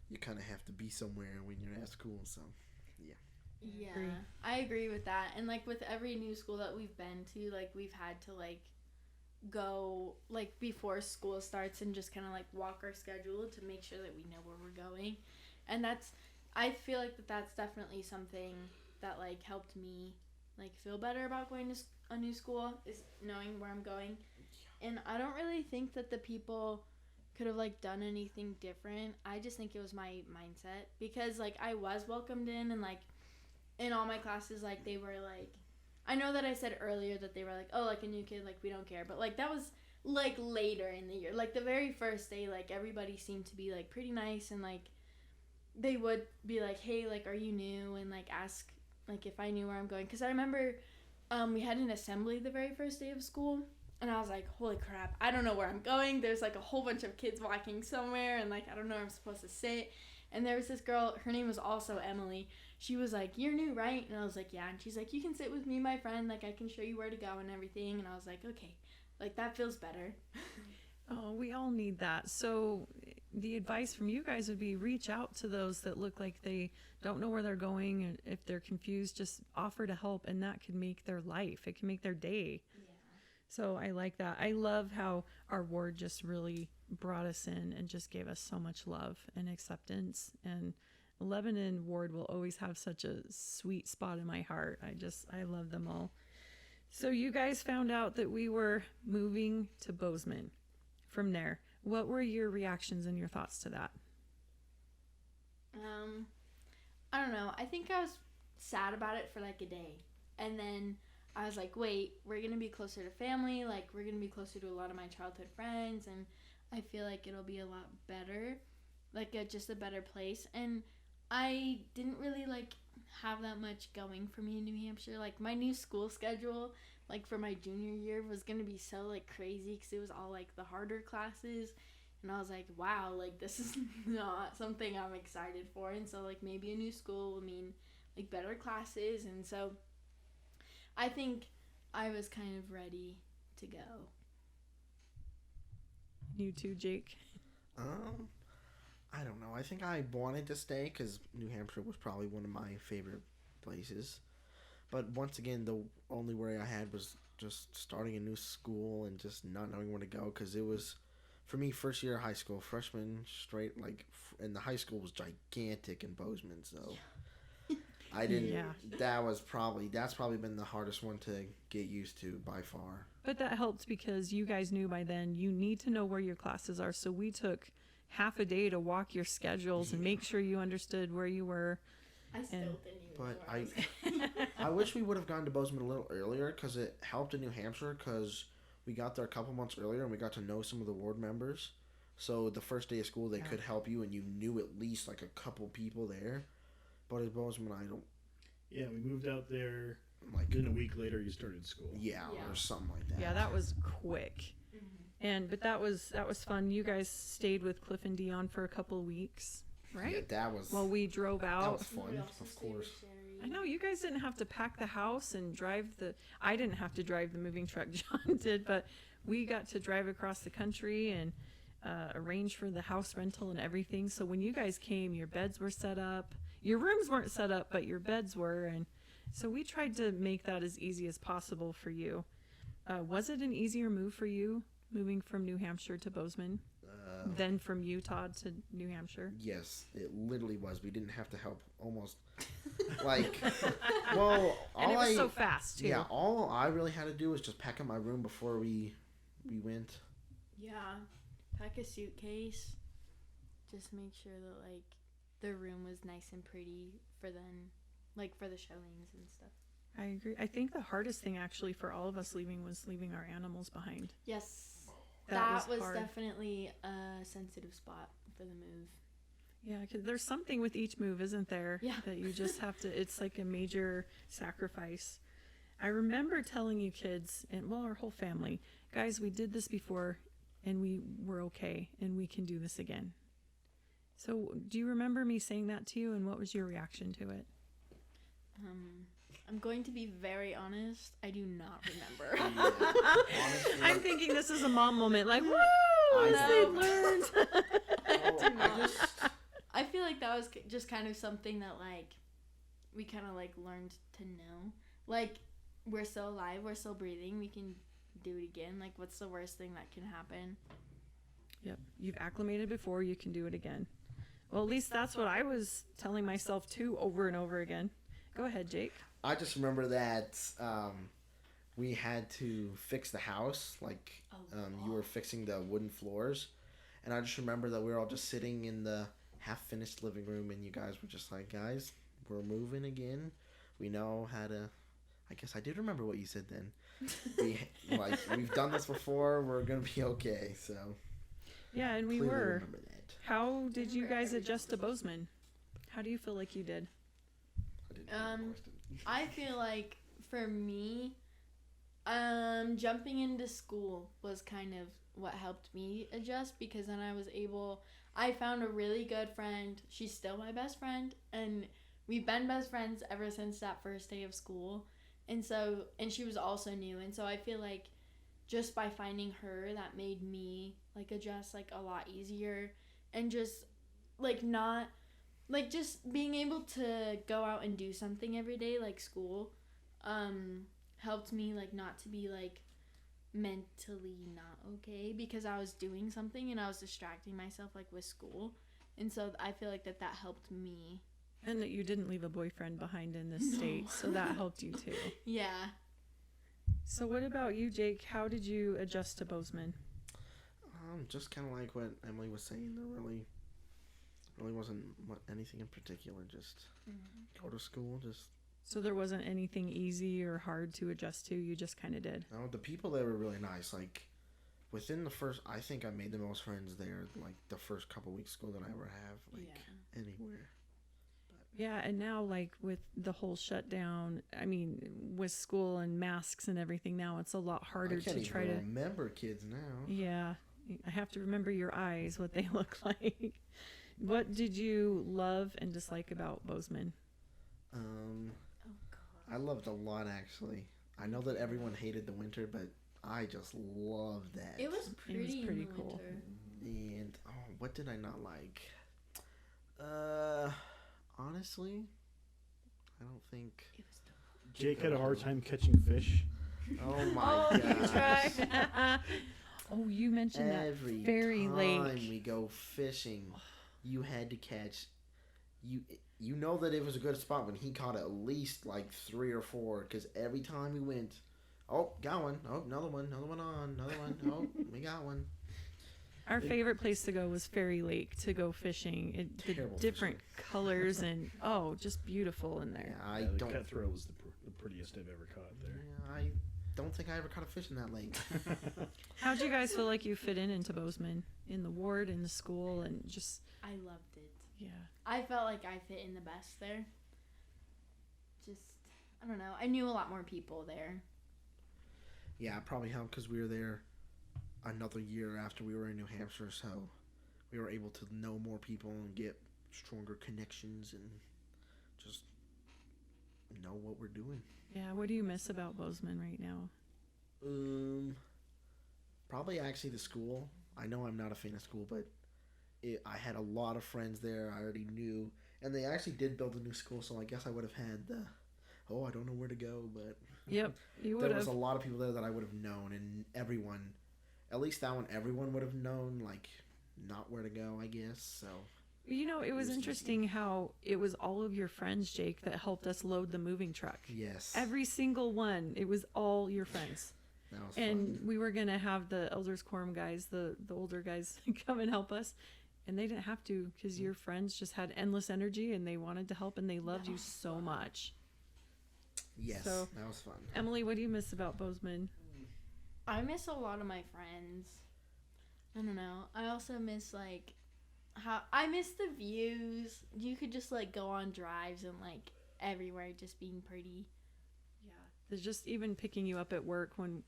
you kind of have to be somewhere when you're at school. So Yeah, Agree. I agree with that. And, like, with every new school that we've been to, like, we've had to, like, go, like, before school starts and just kind of, like, walk our schedule to make sure that we know where we're going. And that's, I feel like that's definitely something that, like, helped me, like, feel better about going to a new school, is knowing where I'm going. And I don't really think that the people could have, like, done anything different. I just think it was my mindset, because, like, I was welcomed in, and, like, in all my classes, like, they were, like, I know that I said earlier that they were, like, oh, like, a new kid, like, we don't care. But, like, that was, like, later in the year. Like, the very first day, like, everybody seemed to be, like, pretty nice. And, like, they would be, like, hey, like, are you new? And, like, ask, like, if I knew where I'm going. Because I remember we had an assembly the very first day of school. And I was like, holy crap, I don't know where I'm going. There's, like, a whole bunch of kids walking somewhere. And, like, I don't know where I'm supposed to sit. And there was this girl, her name was also Emily. She was like, you're new, right? And I was like, yeah. And she's like, you can sit with me, my friend. Like, I can show you where to go and everything. And I was like, okay. Like, that feels better. Oh, we all need that. So the advice from you guys would be reach out to those that look like they don't know where they're going, and if they're confused, just offer to help, and that can make their life. It can make their day. Yeah. So I like that. I love how our ward just really brought us in and just gave us so much love and acceptance. And Lebanon ward will always have such a sweet spot in my heart. I love them all. So you guys found out that we were moving to Bozeman. From there, what were your reactions and your thoughts to that? I don't know. I think I was sad about it for, like, a day. And then I was like, wait, we're going to be closer to family. Like, we're going to be closer to a lot of my childhood friends. And I feel like it'll be a lot better. Like, just a better place. And I didn't really, like, have that much going for me in New Hampshire. Like, my new school schedule, like, for my junior year was going to be so, like, crazy, because it was all, like, the harder classes. And I was like, wow, like this is not something I'm excited for. And so like maybe a new school will mean like better classes. And so I think I was kind of ready to go. You too, Jake. I don't know. I think I wanted to stay because New Hampshire was probably one of my favorite places. But once again, the only worry I had was just starting a new school and just not knowing where to go because it was, for me, first year of high school, freshman straight, like, and the high school was gigantic in Bozeman, so I didn't, Yeah. that's probably been the hardest one to get used to by far. But that helped because you guys knew by then you need to know where your classes are. So we took half a day to walk your schedules and make sure you understood where you were. I still And- didn't even But know where I was. I wish we would have gone to Bozeman a little earlier because it helped in New Hampshire because we got there a couple months earlier and we got to know some of the ward members. So the first day of school, they could help you and you knew at least like a couple people there. But at Bozeman, I don't Yeah, we moved out there. like. Then a week later, you started school. Yeah, Yeah. or something like that. Yeah, that was quick. But that was fun. You guys stayed with Cliff and Dion for a couple of weeks, right? Yeah, that was. While we drove that out. was We fun, also of stayed with course. Sherry. I know you guys didn't have to pack the house and drive I didn't have to drive the moving truck, John did, but we got to drive across the country and arrange for the house rental and everything. So when you guys came, your beds were set up. Your rooms weren't set up, but your beds were, and so we tried to make that as easy as possible for you. Was it an easier move for you, moving from New Hampshire to Bozeman, than from Utah to New Hampshire? Yes, it literally was. We didn't have to help almost. Like, well, And it was so fast, too. Yeah, all I really had to do was just pack up my room before we went. Yeah, pack a suitcase. Just make sure that like the room was nice and pretty for then, like for the showings and stuff. I agree. I think the hardest thing actually for all of us leaving was leaving our animals behind. Yes, That that was was hard. definitely a sensitive spot for the move. Yeah, because there's something with each move, isn't there? Yeah. That you just have to, it's like a major sacrifice. I remember telling you kids, and well, our whole family, guys, we did this before and we were okay and we can do this again. So do you remember me saying that to you and what was your reaction to it? I'm going to be very honest. I do not remember. Honestly, I'm thinking this is a mom moment, like, woo, I they've know. learned. I just I feel like that was just kind of something that like we kind of like learned to know. Like we're still alive, we're still breathing, we can do it again. Like what's the worst thing that can happen? Yep. You've acclimated before, you can do it again. Well, at least that's what I was telling myself too over and over again. Go ahead, Jake. I just remember that we had to fix the house. Like you were fixing the wooden floors, and I just remember that we were all just sitting in the half-finished living room, and you guys were just like, "Guys, we're moving again. We know how to." I guess I did remember what you said then. We've done this before. We're gonna be okay. So Yeah, and we clearly were. remember that. How did you guys adjust to Bozeman? How do you feel like you did? I didn't hear the question. I feel like for me, jumping into school was kind of what helped me adjust because then I found a really good friend. She's still my best friend, and we've been best friends ever since that first day of school. And she was also new, and so I feel like just by finding her, that made me like adjust like a lot easier, and just like not like just being able to go out and do something every day like school helped me like not to be like mentally not okay because I was doing something and I was distracting myself like with school, and so I feel like that helped me. And that you didn't leave a boyfriend behind in this state, so that helped you too. Yeah. So what about you, Jake? How did you adjust to Bozeman? Just kind of like what Emily was saying. There really wasn't anything in particular. Just go to school. Just So there wasn't anything easy or hard to adjust to, you just kind of did. no. The people there were really nice. Like within the first, I think I made the most friends there. Like the first couple weeks of school that I ever have. Like anywhere. Yeah, and now like with the whole shutdown, I mean, with school and masks and everything now, it's a lot harder I can't to try even to. remember kids now. Yeah, I have to remember your eyes, what they look like. What did you love and dislike about Bozeman? Oh god. I loved a lot actually. I know that everyone hated the winter, but I just loved that. It was pretty, pretty in the cool. winter. And what did I not like? Honestly, I don't think. It was dope. Jake had a hard time catching fish. Oh my you god! tried. Oh, you mentioned Every that Fairy time Lake. we go fishing, you had to catch. You know that it was a good spot when he caught at least like 3 or 4, because every time we went, oh, got one. Oh, another one on, another one. Oh, we got one. Our favorite place to go was Fairy Lake to go fishing. The Terrible different colors and just beautiful in there. Yeah, I Yeah, the don't. cutthroat was the prettiest I've ever caught there. Yeah, I don't think I ever caught a fish in that lake. How'd you guys feel like you fit into Bozeman, in the ward, in the school, and just I loved it. yeah? I felt like I fit in the best there. Just, I don't know. I knew a lot more people there. Yeah, it probably helped because we were there another year after we were in New Hampshire, so we were able to know more people and get stronger connections and just know what we're doing. Yeah. What do you miss about Bozeman right now? Probably actually the school. I know I'm not a fan of school, but I had a lot of friends there I already knew, and they actually did build a new school, so I guess I would have had the, I don't know where to go, but Yep, you would there was have. a lot of people there that I would have known, and everyone, at least that one, everyone would have known, like, not where to go, I guess, so. You know, it was easy. interesting how it was all of your friends, Jake, that helped us load the moving truck. Yes. Every single one. It was all your friends. That was And fun. we were going to have the Elders Quorum guys, the older guys, come and help us. And they didn't have to because your friends just had endless energy and they wanted to help and they loved you so much. Yes, so- that was fun. Emily, what do you miss about Bozeman? I miss a lot of my friends. I don't know. I also miss like how I miss the views. You could just like go on drives and like everywhere just being pretty. Yeah. There's just even picking you up at work when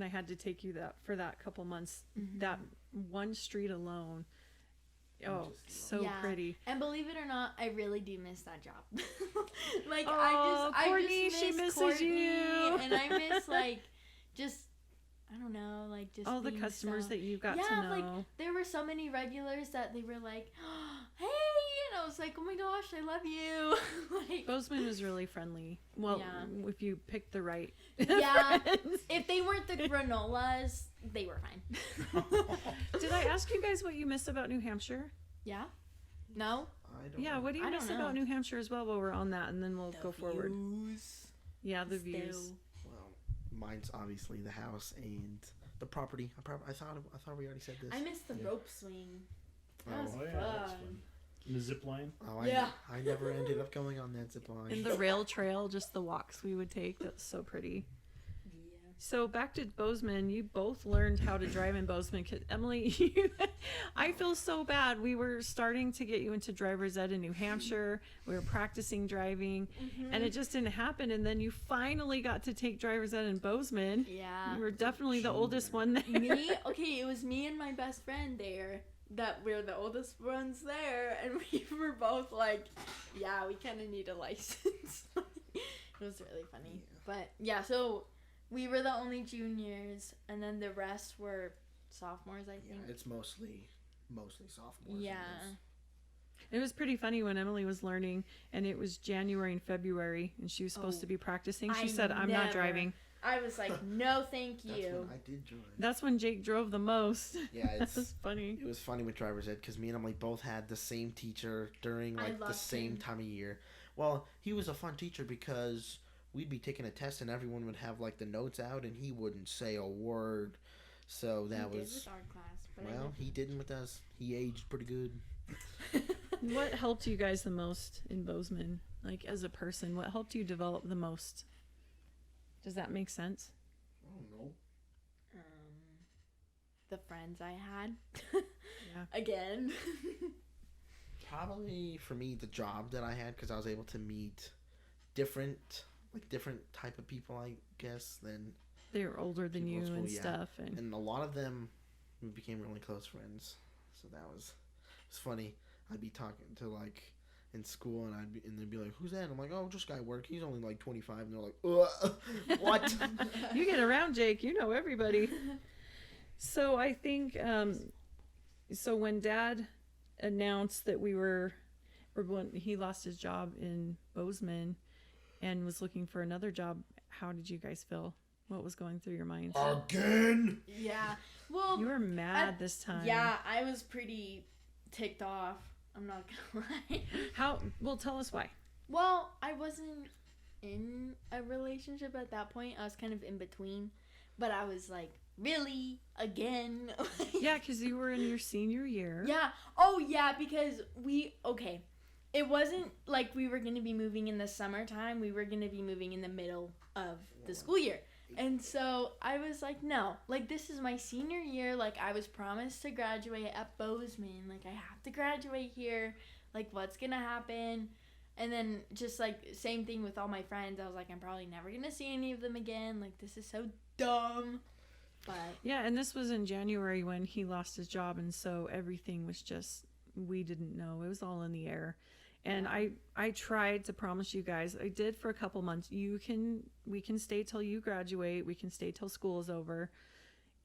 I had to take you for that couple months, that one street alone. Oh, so Yeah. pretty. And believe it or not, I really do miss that job. Like Oh, I Courtney, just she miss misses Courtney, you. and I miss like just I don't know, like just All the being customers so- that you got yeah, to know. like there were so many regulars that they were like, "Hey," and I was like, "Oh my gosh, I love you." Like, Bozeman was really friendly. Well, Yeah. if you picked the right Yeah. friends. if they weren't the granolas, they were fine. Did I ask you guys what you miss about New Hampshire? Yeah. No. I don't Yeah, know. what do you I miss don't about know. New Hampshire as well while we're on that, and then we'll go forward. Views. Yeah, the Still. views. Well, mine's obviously the house and the property. I thought we already said this. I miss the Yeah. rope swing. That Oh. was Oh, yeah, that's fun. fun. And the zip line. Oh, Yeah. I never ended up going on that zip line. And the rail trail, just the walks we would take. That's so pretty. Yeah. So back to Bozeman, you both learned how to drive in Bozeman. 'Cause Emily, I feel so bad. We were starting to get you into driver's ed in New Hampshire. We were practicing driving, and it just didn't happen. And then you finally got to take driver's ed in Bozeman. Yeah. You were definitely the oldest one there. Me? Okay, it was me and my best friend there. That we're the oldest ones there, and we were both like, yeah, we kind of need a license. It was really funny. But yeah, so we were the only juniors, and then the rest were sophomores, I Yeah, think. it's mostly sophomores. Yeah. It was pretty funny when Emily was learning, and it was January and February, and she was supposed Oh, to be practicing. She I said, "I'm not never- driving." I was like, no, thank That's you. when I did join. That's when Jake drove the most. Yeah, That's it's funny. it was funny with driver's ed because me and Emily both had the same teacher during I like the loved same him. time of year. Well, he was a fun teacher because we'd be taking a test and everyone would have like the notes out and he wouldn't say a word. So that He did was with our class, but I well, he didn't with us. He aged pretty good. What helped you guys the most in Bozeman? Like as a person, what helped you develop the most? Does that make sense? I don't know. the friends I had. Yeah. Again. Probably for me the job that I had because I was able to meet different type of people I guess than They're older than People you in and school, yeah. stuff, and and a lot of them we became really close friends. So that was it's funny. I'd be talking to like in school, and they'd be like, "Who's that?" I'm like, "Oh, just guy at work. He's only like 25." And they're like, "What?" You get around Jake, you know everybody. So I think so when Dad announced that or when he lost his job in Bozeman and was looking for another job, how did you guys feel? What was going through your minds? Again? Yeah. Well, You were mad this time. yeah, I was pretty ticked off. I'm not gonna lie. How? Well, tell us why. Well, I wasn't in a relationship at that point. I was kind of in between, but I was like, really? Again? Yeah, because you were in your senior year. Yeah. Oh, yeah, because it wasn't like we were going to be moving in the summertime. We were going to be moving in the middle of the school year. And so I was like, no, like this is my senior year. Like I was promised to graduate at Bozeman. Like I have to graduate here. Like what's going to happen? And then just like same thing with all my friends. I was like, I'm probably never going to see any of them again. Like this is so dumb. But Yeah, and this was in January when he lost his job, and so everything was just, we didn't know. It was all in the air. And I tried to promise you guys, I did for a couple months, we can stay till you graduate, we can stay till school is over.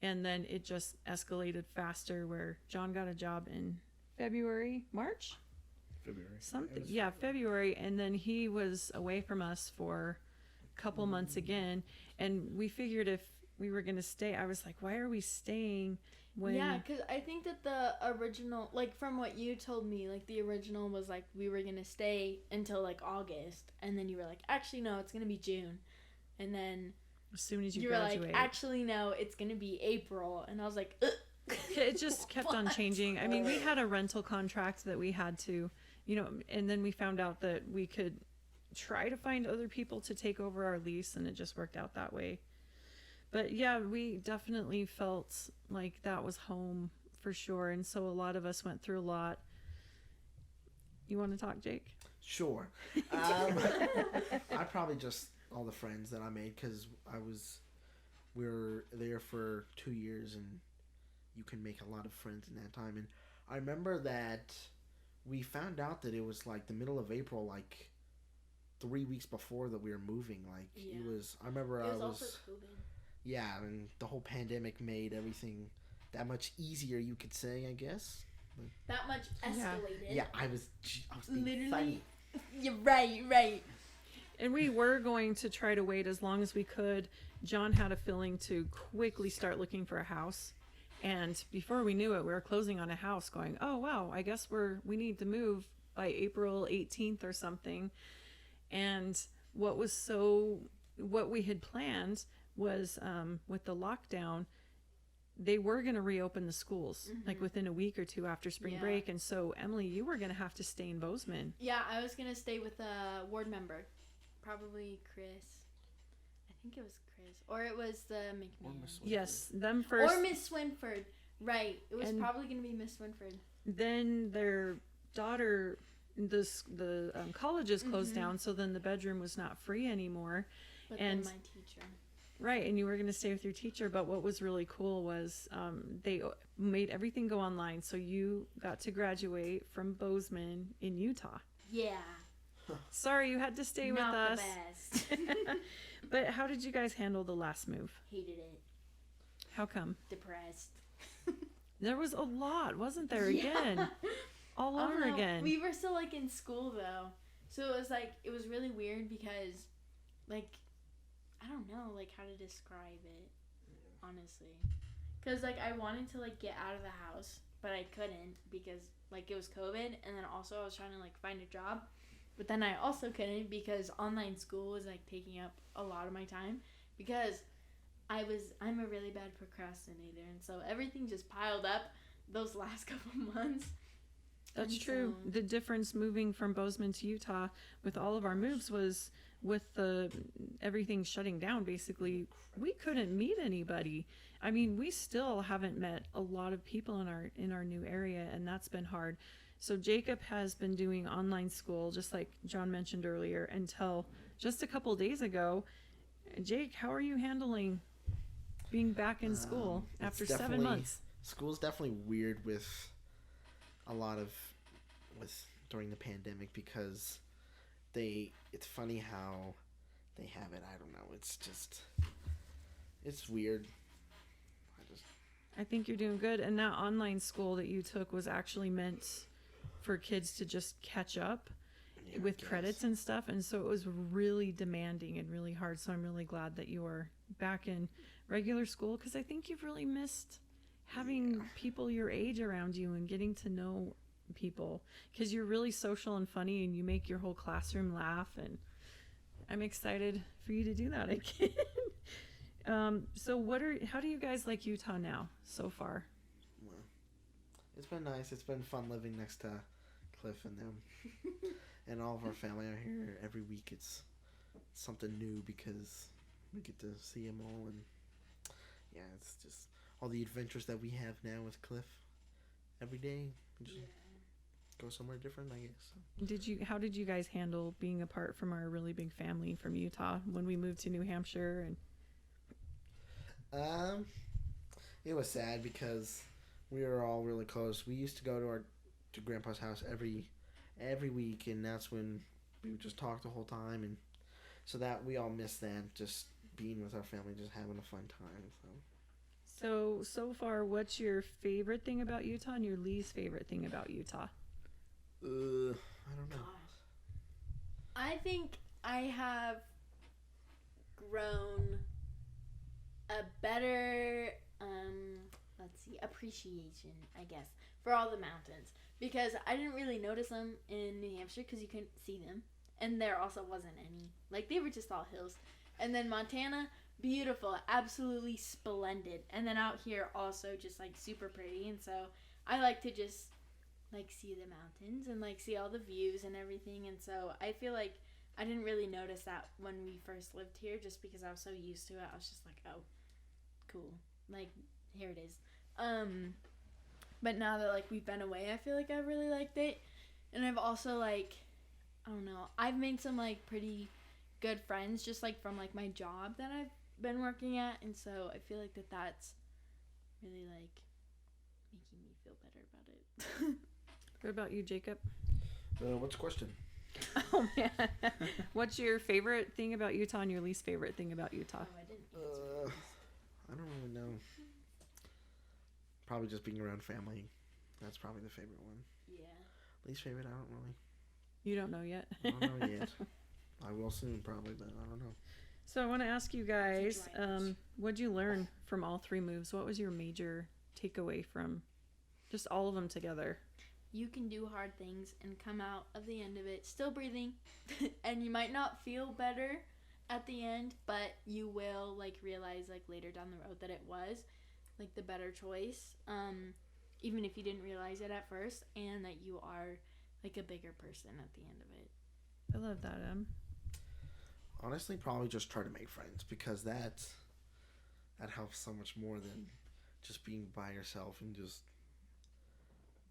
And then it just escalated faster where John got a job in March? February. Something. Yeah, February. And then he was away from us for a couple months again. And we figured if we were going to stay, I was like, why are we staying when... yeah, because I think that the original, like from what you told me, like the original was like we were going to stay until like August. And then you were like, actually, no, it's going to be June. And then as soon as you were graduate. like, actually, no, it's going to be April. And I was like, ugh. It just kept on What? changing. I mean, we had a rental contract that we had to, and then we found out that we could try to find other people to take over our lease, and it just worked out that way. But yeah, we definitely felt like that was home for sure. And so a lot of us went through a lot. You want to talk, Jake? Sure. I probably just all the friends that I made because we were there for 2 years, and you can make a lot of friends in that time. And I remember that we found out that it was like the middle of April, like 3 weeks before that we were moving. Like Yeah. it was. I remember It was I also was. COVID. Yeah, and the whole pandemic made everything that much easier, you could say, I guess. That much escalated. Yeah, I was being Literally. funny. You're right. And we were going to try to wait as long as we could. John had a feeling to quickly start looking for a house. And before we knew it, we were closing on a house going, oh, wow, I guess we need to move by April 18th or something. And what we had planned was with the lockdown, they were going to reopen the schools like within a week or two after spring Yeah. break. And so, Emily, you were going to have to stay in Bozeman. Yeah, I was going to stay with a ward member. Probably Chris. I think it was Chris. Or it was the McMahon. Miss Yes, them first. Or Miss Swinford. Right. It was And- probably going to be Miss Swinford. Then their daughter, the colleges closed down, so then the bedroom was not free anymore. But And- then my teacher. Right, and you were going to stay with your teacher, but what was really cool was they made everything go online, so you got to graduate from Bozeman in Utah. Yeah. Sorry, you had to stay with Not us. the best. But how did you guys handle the last move? Hated it. How come? Depressed. There was a lot, wasn't there? Yeah. Again, all I don't over know. again. We were still like in school though. So it was really weird because like I don't know like how to describe it honestly. Cuz like I wanted to like get out of the house, but I couldn't because like it was COVID, and then also I was trying to like find a job. But then I also couldn't because online school was like taking up a lot of my time because I'm a really bad procrastinator, and so everything just piled up those last couple months. That's And true. so- The difference moving from Bozeman to Utah with all of our moves was with everything shutting down. Basically, we couldn't meet anybody. I mean, we still haven't met a lot of people in our new area, and that's been hard. So Jacob has been doing online school, just like John mentioned earlier, until just a couple days ago. Jake, how are you handling being back in school It's after 7 definitely- months? school's definitely weird with a lot of during the pandemic because it's funny how they have it. I don't know. It's weird. I think you're doing good. And that online school that you took was actually meant for kids to just catch up Yeah, I with guess. credits and stuff. And so it was really demanding and really hard. So I'm really glad that you are back in regular school because I think you've really missed having people your age around you and getting to know people because you're really social and funny and you make your whole classroom laugh. And I'm excited for you to do that again. So how do you guys like Utah now so far? Well, it's been nice. It's been fun living next to Cliff and them. And all of our family are here every week. It's something new because we get to see them all. And yeah, it's just all the adventures that we have now with Cliff every day. We just go somewhere different, I guess. How did you guys handle being apart from our really big family from Utah when we moved to New Hampshire? And it was sad because we were all really close. We used to go to Grandpa's house every week, and that's when we would just talk the whole time, and so that we all missed that, just being with our family, just having a fun time. So far, what's your favorite thing about Utah and your least favorite thing about Utah? I don't know. I think I have grown a better appreciation, I guess, for all the mountains because I didn't really notice them in New Hampshire because you couldn't see them, and there also wasn't any, like they were just all hills. And then Montana, beautiful, absolutely splendid, and then out here also just like super pretty. And so I like to just like see the mountains and like see all the views and everything. And so I feel like I didn't really notice that when we first lived here just because I was so used to it. I was just like, oh, cool, like here it is. But now that like we've been away, I feel like I really liked it. And I've also like, I don't know, I've made some like pretty good friends just like from like my job that I've been working at. And so I feel like that's really like making me feel better about it. What about you, Jacob? What's the question? Oh man, what's your favorite thing about Utah and your least favorite thing about Utah? Oh, I didn't answer this. I don't really know. Probably just being around family. That's probably the favorite one. Yeah. Least favorite, I don't really. You don't know yet. I don't know yet. I will soon, probably, but I don't know. So I want to ask you guys, Dryness. what'd you learn from all three moves? What was your major takeaway from just all of them together? You can do hard things and come out of the end of it still breathing. And you might not feel better at the end, but you will like realize like later down the road that it was like the better choice. Even if you didn't realize it at first, and that you are like a bigger person at the end of it. I love that, Honestly, probably just try to make friends because that helps so much more than just being by yourself and just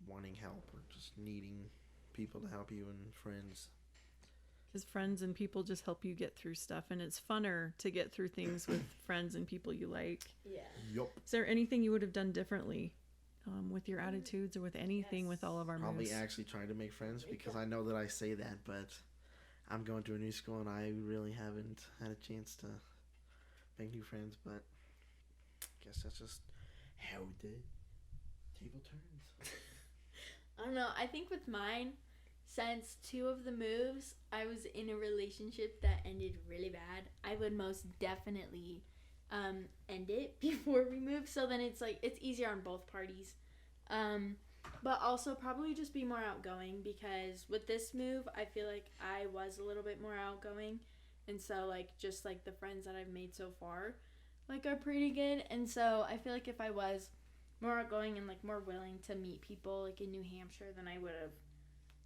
wanting help or just needing people to help you and friends. Because friends and people just help you get through stuff, and it's funner to get through things with friends and people you like. Yeah. Yup. Is there anything you would have done differently with your attitudes or with anything with all of our Probably moves? actually trying to make friends because I know that I say that, but I'm going to a new school and I really haven't had a chance to make new friends, but I guess that's just how the table turns. I don't know. I think with mine, since 2 of the moves, I was in a relationship that ended really bad. I would most definitely end it before we move. So then it's like, it's easier on both parties. But also probably just be more outgoing because with this move, I feel like I was a little bit more outgoing. And so like, just like the friends that I've made so far, like are pretty good. And so I feel like if I was more outgoing and like more willing to meet people like in New Hampshire, then I would have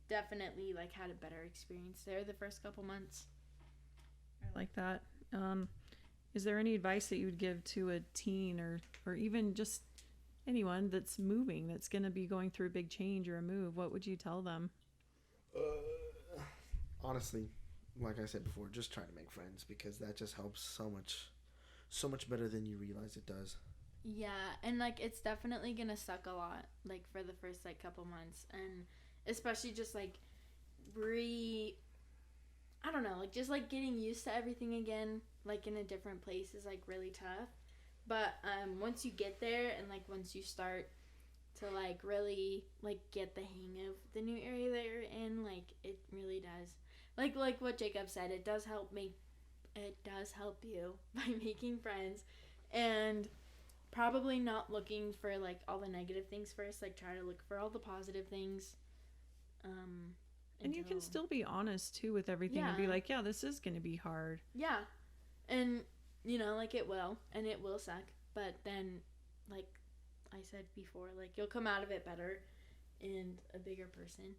definitely like had a better experience there the first couple months. I like that. Is there any advice that you would give to a teen or even just anyone that's moving, that's going to be going through a big change or a move? What would you tell them? Honestly, like I said before, just try to make friends because that just helps so much better than you realize it does. Yeah, and like it's definitely gonna suck a lot, like for the first like couple months, and especially just like I don't know, like just like getting used to everything again, like in a different place is like really tough. But once you get there and like once you start to like really like get the hang of the new area that you're in, like it really does. Like what Jacob said, it does help you by making friends and probably not looking for like all the negative things first, like try to look for all the positive things. And you can still be honest too with everything and be Yeah. like, yeah, this is going to be hard. Yeah. And you know, like it will and it will suck, but then like I said before, like you'll come out of it better and a bigger person.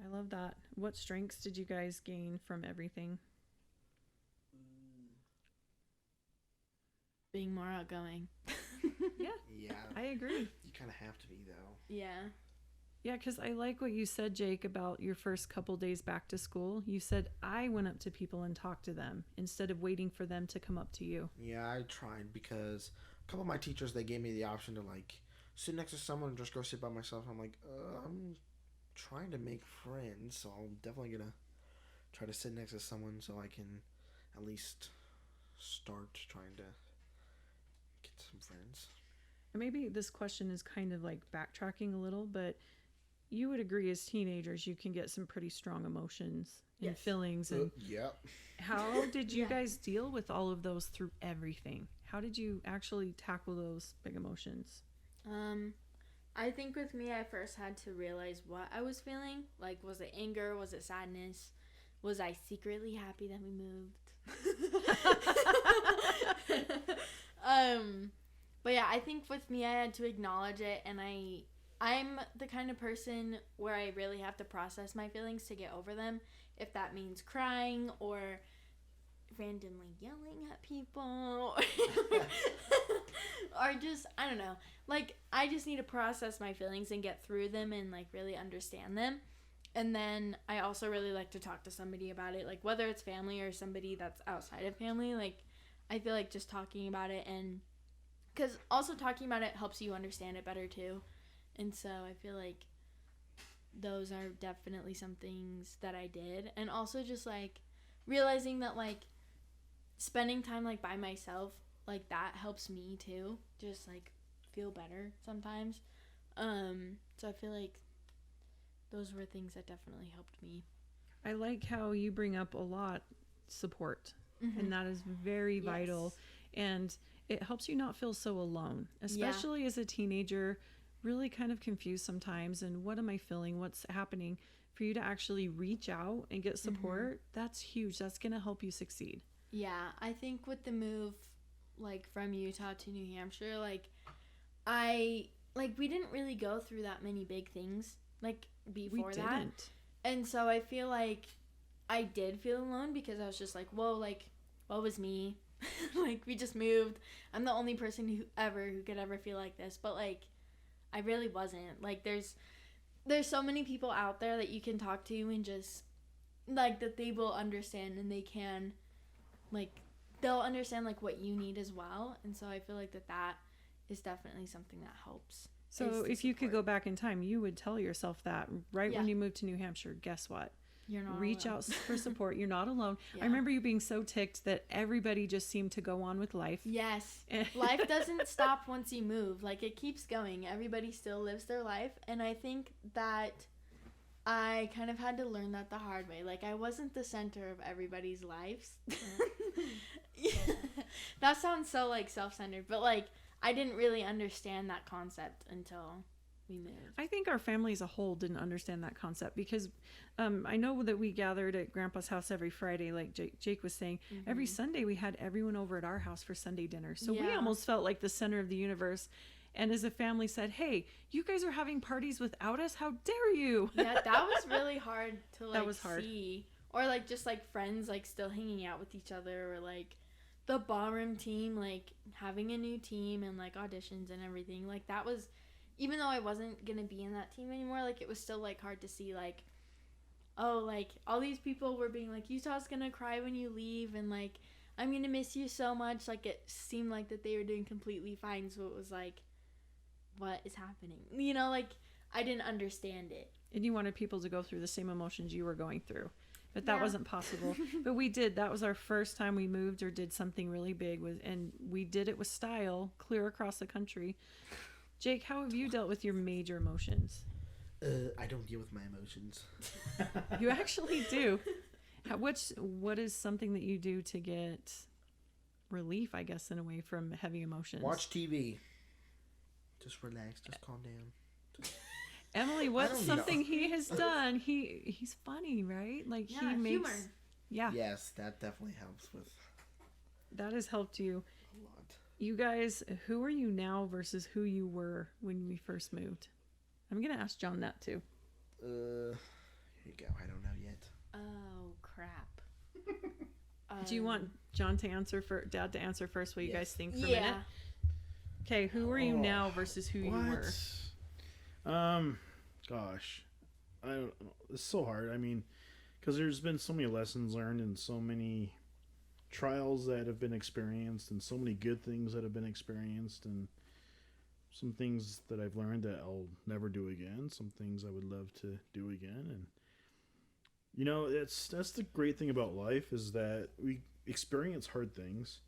I love that. What strengths did you guys gain from everything? Being more outgoing. Yeah, I agree. you kind of have to be though. Yeah. Yeah, because I like what you said, Jake, about your first couple days back to school. You said, I went up to people and talked to them instead of waiting for them to come up to you. Yeah, I tried because a couple of my teachers, they gave me the option to like sit next to someone and just go sit by myself. I'm like, I'm trying to make friends, so I'm definitely gonna try to sit next to someone so I can at least start trying to get some friends. And maybe this question is kind of like backtracking a little, but you would agree as teenagers, you can get some pretty strong emotions and Yes. feelings. And Yep. how did you Yeah. guys deal with all of those through everything? How did you actually tackle those big emotions? I think with me, I first had to realize what I was feeling. Like, was it anger? Was it sadness? Was I secretly happy that we moved? But yeah, I think with me, I had to acknowledge it, and I'm the kind of person where I really have to process my feelings to get over them. If that means crying or randomly yelling at people or just I don't know, like I just need to process my feelings and get through them and like really understand them. And then I also really like to talk to somebody about it, like whether it's family or somebody that's outside of family. Like I feel like just talking about it, and because also talking about it helps you understand it better too. And so I feel like those are definitely some things that I did. And also just like realizing that like spending time like by myself, like that helps me too, just like feel better sometimes. So I feel like those were things that definitely helped me. I like how you bring up a lot support, Mm-hmm. and that is very vital. And it helps you not feel so alone, especially as a teenager, really kind of confused sometimes. And what am I feeling? What's happening? For you to actually reach out and get support, that's huge. That's going to help you succeed. Yeah, I think with the move like from Utah to New Hampshire, like we didn't really go through that many big things like before We that. didn't. And so I feel like I did feel alone because I was just like, whoa, like what was me? Like we just moved. I'm the only person who could ever feel like this, but like I really wasn't. Like there's so many people out there that you can talk to and just like that they will understand, and they can like they'll understand like what you need as well. And so I feel like that is definitely something that helps. So is the if you could support. go back in time, you would tell yourself that right when Yeah. you moved to New Hampshire. Guess what? You're not Reach alone. out for support. You're not alone. Yeah. I remember you being so ticked that everybody just seemed to go on with life. Yes. Life doesn't stop once you move. Like it keeps going. Everybody still lives their life, and I think that I kind of had to learn that the hard way. Like I wasn't the center of everybody's lives. That sounds so like self-centered, but like I didn't really understand that concept until we moved. I think our family as a whole didn't understand that concept because I know that we gathered at Grandpa's house every Friday, like Jake was saying. Every Sunday we had everyone over at our house for Sunday dinner. So we Yeah. almost felt like the center of the universe. And as a family said, hey, you guys are having parties without us? How dare you? Yeah, that was really hard to like was hard. see. Or like just like friends like still hanging out with each other, or like the ballroom team like having a new team and like auditions and everything. Like that was, even though I wasn't gonna be in that team anymore, like it was still like hard to see like, oh, like all these people were being like, Utah's gonna cry when you leave, and like I'm gonna miss you so much. Like, it seemed like that they were doing completely fine, so it was like, what is happening? You know, like, I didn't understand it. And you wanted people to go through the same emotions you were going through. But that Yeah. wasn't possible. But we did. That was our first time we moved or did something really big and we did it with style, clear across the country. Jake, how have you dealt with your major emotions? I don't deal with my emotions. You actually do. What is something that you do to get relief, I guess, in a way, from heavy emotions? Watch TV. Just relax. Just calm down. Emily, what's don't something know. he has done? He's funny, right? Like Yeah, he makes humor. Yeah, Yes, that definitely helps with that has helped you. a lot. You guys, who are you now versus who you were when we first moved? I'm gonna ask John that too. Here you go. I don't know yet. Oh, crap. Do you want John to answer Dad to answer first while you guys Yes. think for a Yeah. minute? Okay, who are you Oh, now versus who you were? Gosh, I don't know. It's so hard. I mean, because there's been so many lessons learned and so many trials that have been experienced and so many good things that have been experienced and some things that I've learned that I'll never do again. Some things I would love to do again. And you know, that's the great thing about life is that we experience hard things.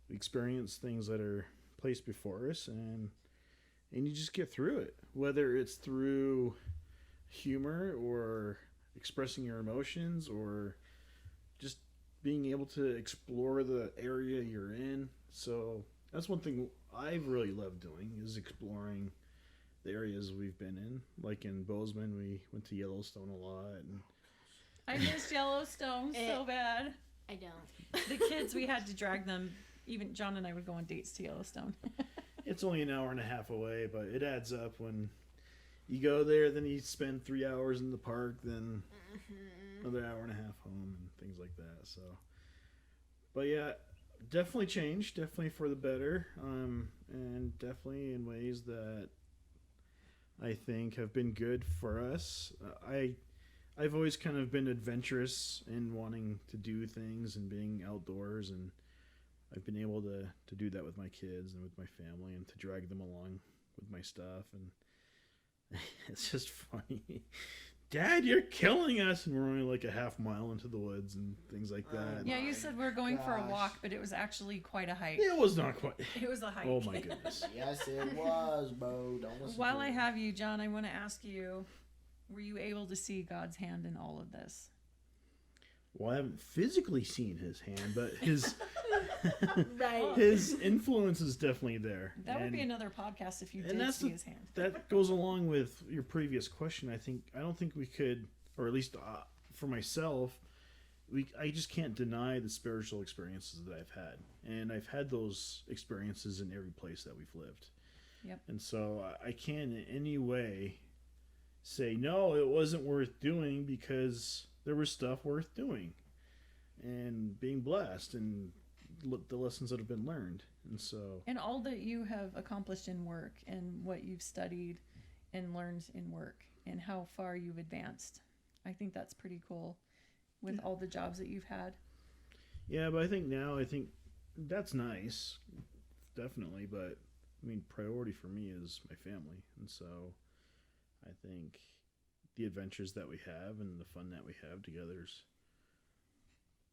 We experience things that are placed before us and you just get through it, whether it's through humor or expressing your emotions or just being able to explore the area you're in. So that's one thing I've really loved doing is exploring the areas we've been in. Like in Bozeman, we went to Yellowstone a lot. And I missed Yellowstone so bad. I don't. The kids, we had to drag them. Even John and I would go on dates to Yellowstone. it's only an hour and a half away, but it adds up when you go there, then you spend 3 hours in the park, then another hour and a half home and things like that. So, but yeah, definitely changed, definitely for the better, and definitely in ways that I think have been good for us. I've always kind of been adventurous in wanting to do things and being outdoors, and I've been able to do that with my kids and with my family and to drag them along with my stuff. And it's just funny. Dad, you're killing us. And we're only like a half mile into the woods and things like that. Yeah, you said we were going for a Gosh. walk, but it was actually quite a hike. It was not quite. It was a hike. Oh my goodness. Yes, it was, Bo. Don't listen While to I him. have you, John, I want to ask you, were you able to see God's hand in all of this? Well, I haven't physically seen his hand, but his Right. his influence is definitely there. That would be And- another podcast if you and did that's see the- his hand. that goes along with your previous question. I don't think we could, or at least for myself, I just can't deny the spiritual experiences that I've had, and I've had those experiences in every place that we've lived. Yep. And so I can't in any way say no, it wasn't worth doing, because there was stuff worth doing, and being blessed, and the lessons that have been learned. And so And all that you have accomplished in work and what you've studied and learned in work and how far you've advanced. I think that's pretty cool with all the jobs that you've had. yeah, but I think that's nice, definitely. But I mean, priority for me is my family, and so I think the adventures that we have and the fun that we have together is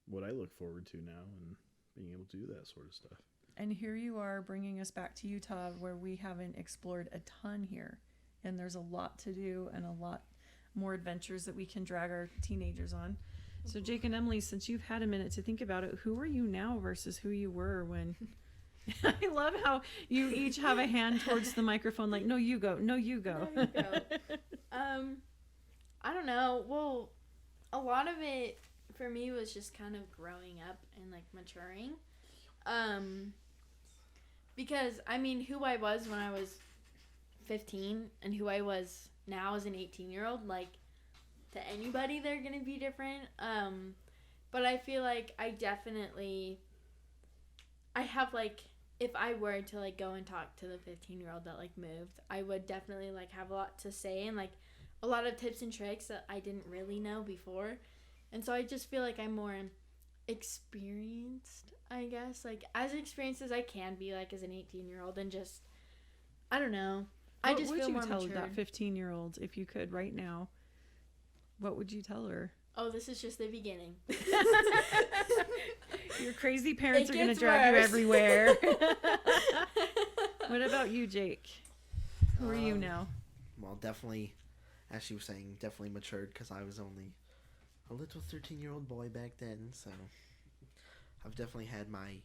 what I look forward to now, and being able to do that sort of stuff. And here you are bringing us back to Utah where we haven't explored a ton here. And there's a lot to do and a lot more adventures that we can drag our teenagers on. So Jake and Emily, since you've had a minute to think about it, who are you now versus who you were when... I love how you each have a hand towards the microphone like, no, you go. No, you go. No, you go. I don't know. Well, a lot of it for me was just kind of growing up and like maturing. Because I mean, who I was when I was 15 and who I was now as an 18-year-old, like, to anybody they're gonna be different. But I feel like I have like, if I were to like go and talk to the 15-year-old that like moved, I would definitely like have a lot to say and like a lot of tips and tricks that I didn't really know before. And so I just feel like I'm more experienced I guess, like, as experienced as I can be, like, as an 18-year-old, and just, I don't know. I just feel more What would you tell matured. that 15-year-old if you could right now? What would you tell her? Oh, this is just the beginning. Your crazy parents It are going to gets drive you worse. everywhere. What about you, Jake? Who are you Um, now? Well, definitely, as she was saying, definitely matured because I was only a little 13-year-old boy back then. So I've definitely had my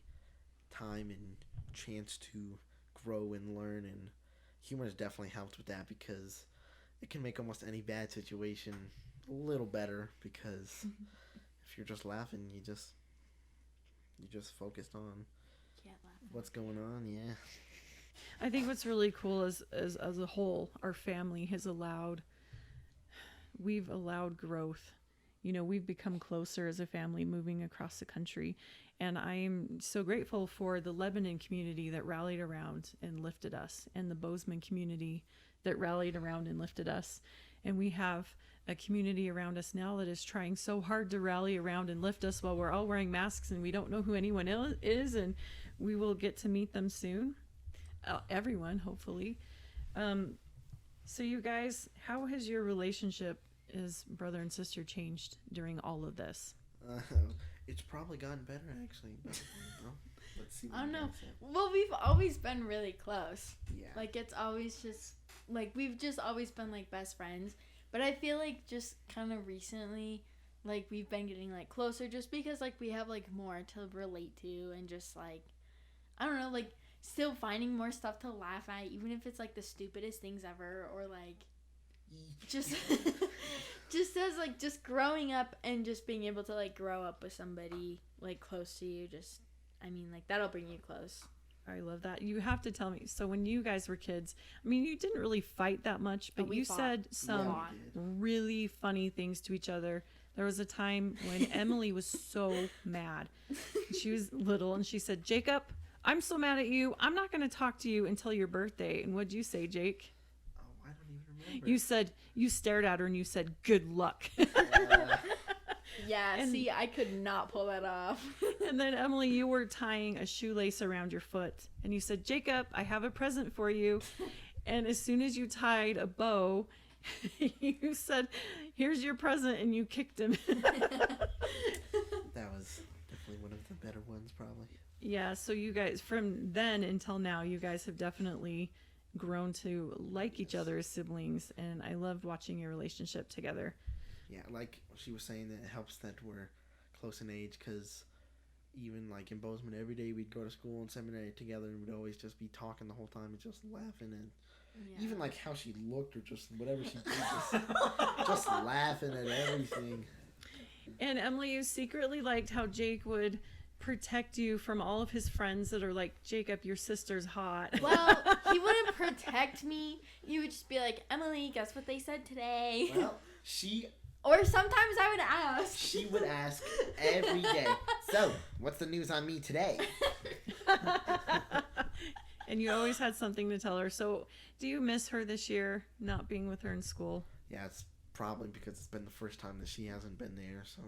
time and chance to grow and learn, and humor has definitely helped with that because it can make almost any bad situation a little better because if you're just laughing, you just focused on Can't laugh. what's going on. Yeah. I think what's really cool is as a whole, our family has we've allowed growth. You know, we've become closer as a family moving across the country. And I am so grateful for the Lebanon community that rallied around and lifted us, and the Bozeman community that rallied around and lifted us. And we have a community around us now that is trying so hard to rally around and lift us while we're all wearing masks and we don't know who anyone is, and we will get to meet them soon. Everyone, hopefully. So you guys, how has your relationship as brother and sister changed during all of this? It's probably gotten better actually. But, let's see. What I don't you know. guys say. Well, we've always been really close. Yeah. Like, it's always just, like, we've just always been, like, best friends. But I feel like just kind of recently, like, we've been getting, like, closer just because, like, we have, like, more to relate to and just, like, I don't know, like, still finding more stuff to laugh at, even if it's, like, the stupidest things ever, or, like, just just as, like, just growing up and just being able to, like, grow up with somebody, like, close to you, just, I mean, like, that'll bring you close. I love that. You have to tell me. So when you guys were kids, I mean, you didn't really fight that much, but we you fought. said some fought. really funny things to each other. There was a time when Emily was so mad. She was little and she said, "Jacob, I'm so mad at you. I'm not going to talk to you until your birthday." And what'd you say, Jake? Oh, I don't even remember. You said, you stared at her and you said, "Good luck." Yeah, And- see, I could not pull that off. And then Emily, you were tying a shoelace around your foot and you said, "Jacob, I have a present for you." And as soon as you tied a bow, you said, "Here's your present," and you kicked him. That was definitely one of the better ones, probably. Yeah, so you guys, from then until now, you guys have definitely grown to like each other as siblings, and I loved watching your relationship together. Yeah, like she was saying, that it helps that we're close in age because even like in Bozeman, every day we'd go to school and seminary together and we'd always just be talking the whole time and just laughing, and even like how she looked or just whatever she did, just laughing at everything. And Emily, you secretly liked how Jake would protect you from all of his friends that are like, "Jacob, your sister's hot." Well, he wouldn't protect me. He would just be like, "Emily, guess what they said today?" Well, she Or sometimes I would ask. would ask every day, "So, what's the news on me today?" And you always had something to tell her. So do you miss her this year, not being with her in school? Yeah, it's probably because it's been the first time that she hasn't been there, so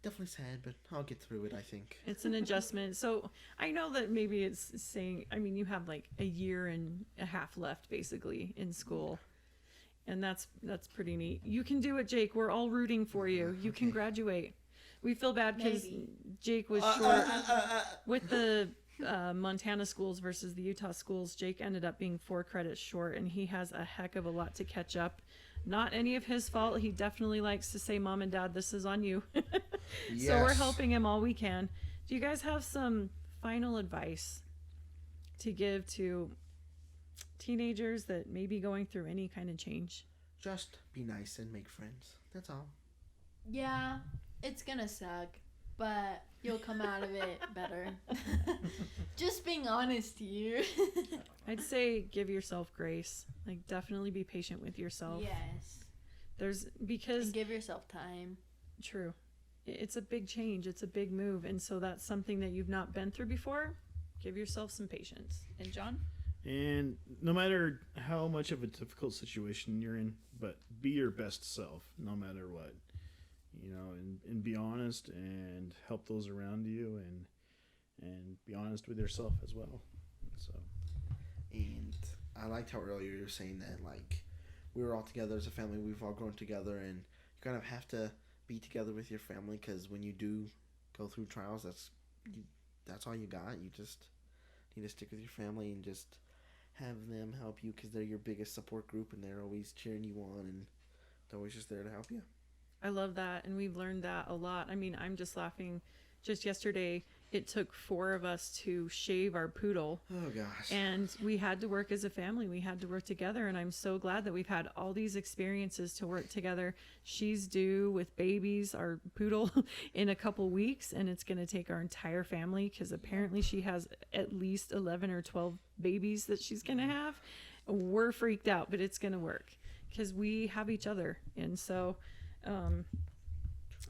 definitely sad, but I'll get through it, I think. It's an adjustment. So I know that maybe it's saying, I mean, you have like a year and a half left basically in school. And that's pretty neat. You can do it, Jake. We're all rooting for you. You can Okay. graduate. We feel bad because Maybe. Jake was short with the Montana schools versus the Utah schools. Jake ended up being 4 credits short, and he has a heck of a lot to catch up. Not any of his fault. He definitely likes to say, "Mom and Dad, this is on you." So we're Yes. helping him all we can. Do you guys have some final advice to give to teenagers that may be going through any kind of change? Just be nice and make friends. That's all. Yeah, it's gonna suck, but you'll come out of it better. Just being honest to you. I'd say give yourself grace. Like, definitely be patient with yourself. Yes. Because And give yourself time. true, it's a big change. It's a big move. And so that's something that you've not been through before. Give yourself some patience. And John? And no matter how much of a difficult situation you're in, but be your best self no matter what. You know, and be honest and help those around you, and and be honest with yourself as well. So And I liked how earlier you were saying that, like, we were all together as a family. We've all grown together, and you kind of have to be together with your family, because when you do go through trials, that's all you got. You just need to stick with your family and just have them help you, because they're your biggest support group, and they're always cheering you on, and they're always just there to help you. I love that, and we've learned that a lot. I mean, I'm just laughing. Just yesterday, it took 4 of us to shave our poodle, Oh gosh. and we had to work as a family. We had to work together, and I'm so glad that we've had all these experiences to work together. She's due with babies, our poodle, in a couple weeks, and it's going to take our entire family, because apparently she has at least 11 or 12 babies that she's going to have. We're freaked out, but it's going to work because we have each other. And so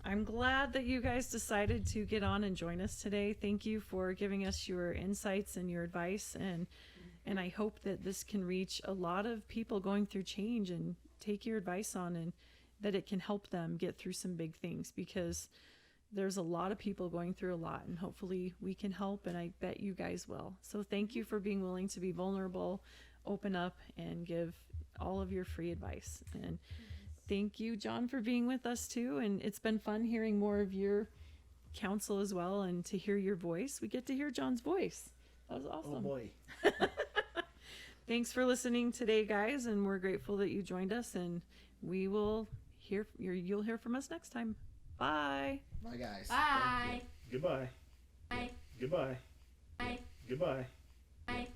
I'm glad that you guys decided to get on and join us today. Thank you for giving us your insights and your advice, and I hope that this can reach a lot of people going through change and take your advice on, and that it can help them get through some big things, because there's a lot of people going through a lot, and hopefully we can help, and I bet you guys will. So thank you for being willing to be vulnerable, open up, and give all of your free advice. And thank you, John, for being with us too. And it's been fun hearing more of your counsel as well, and to hear your voice. We get to hear John's voice. That was awesome. Oh boy. Thanks for listening today, guys, and we're grateful that you joined us, and we will you'll hear from us next time. Bye. Bye, guys. Bye. goodbye. Bye. Goodbye. Bye. Goodbye. Bye.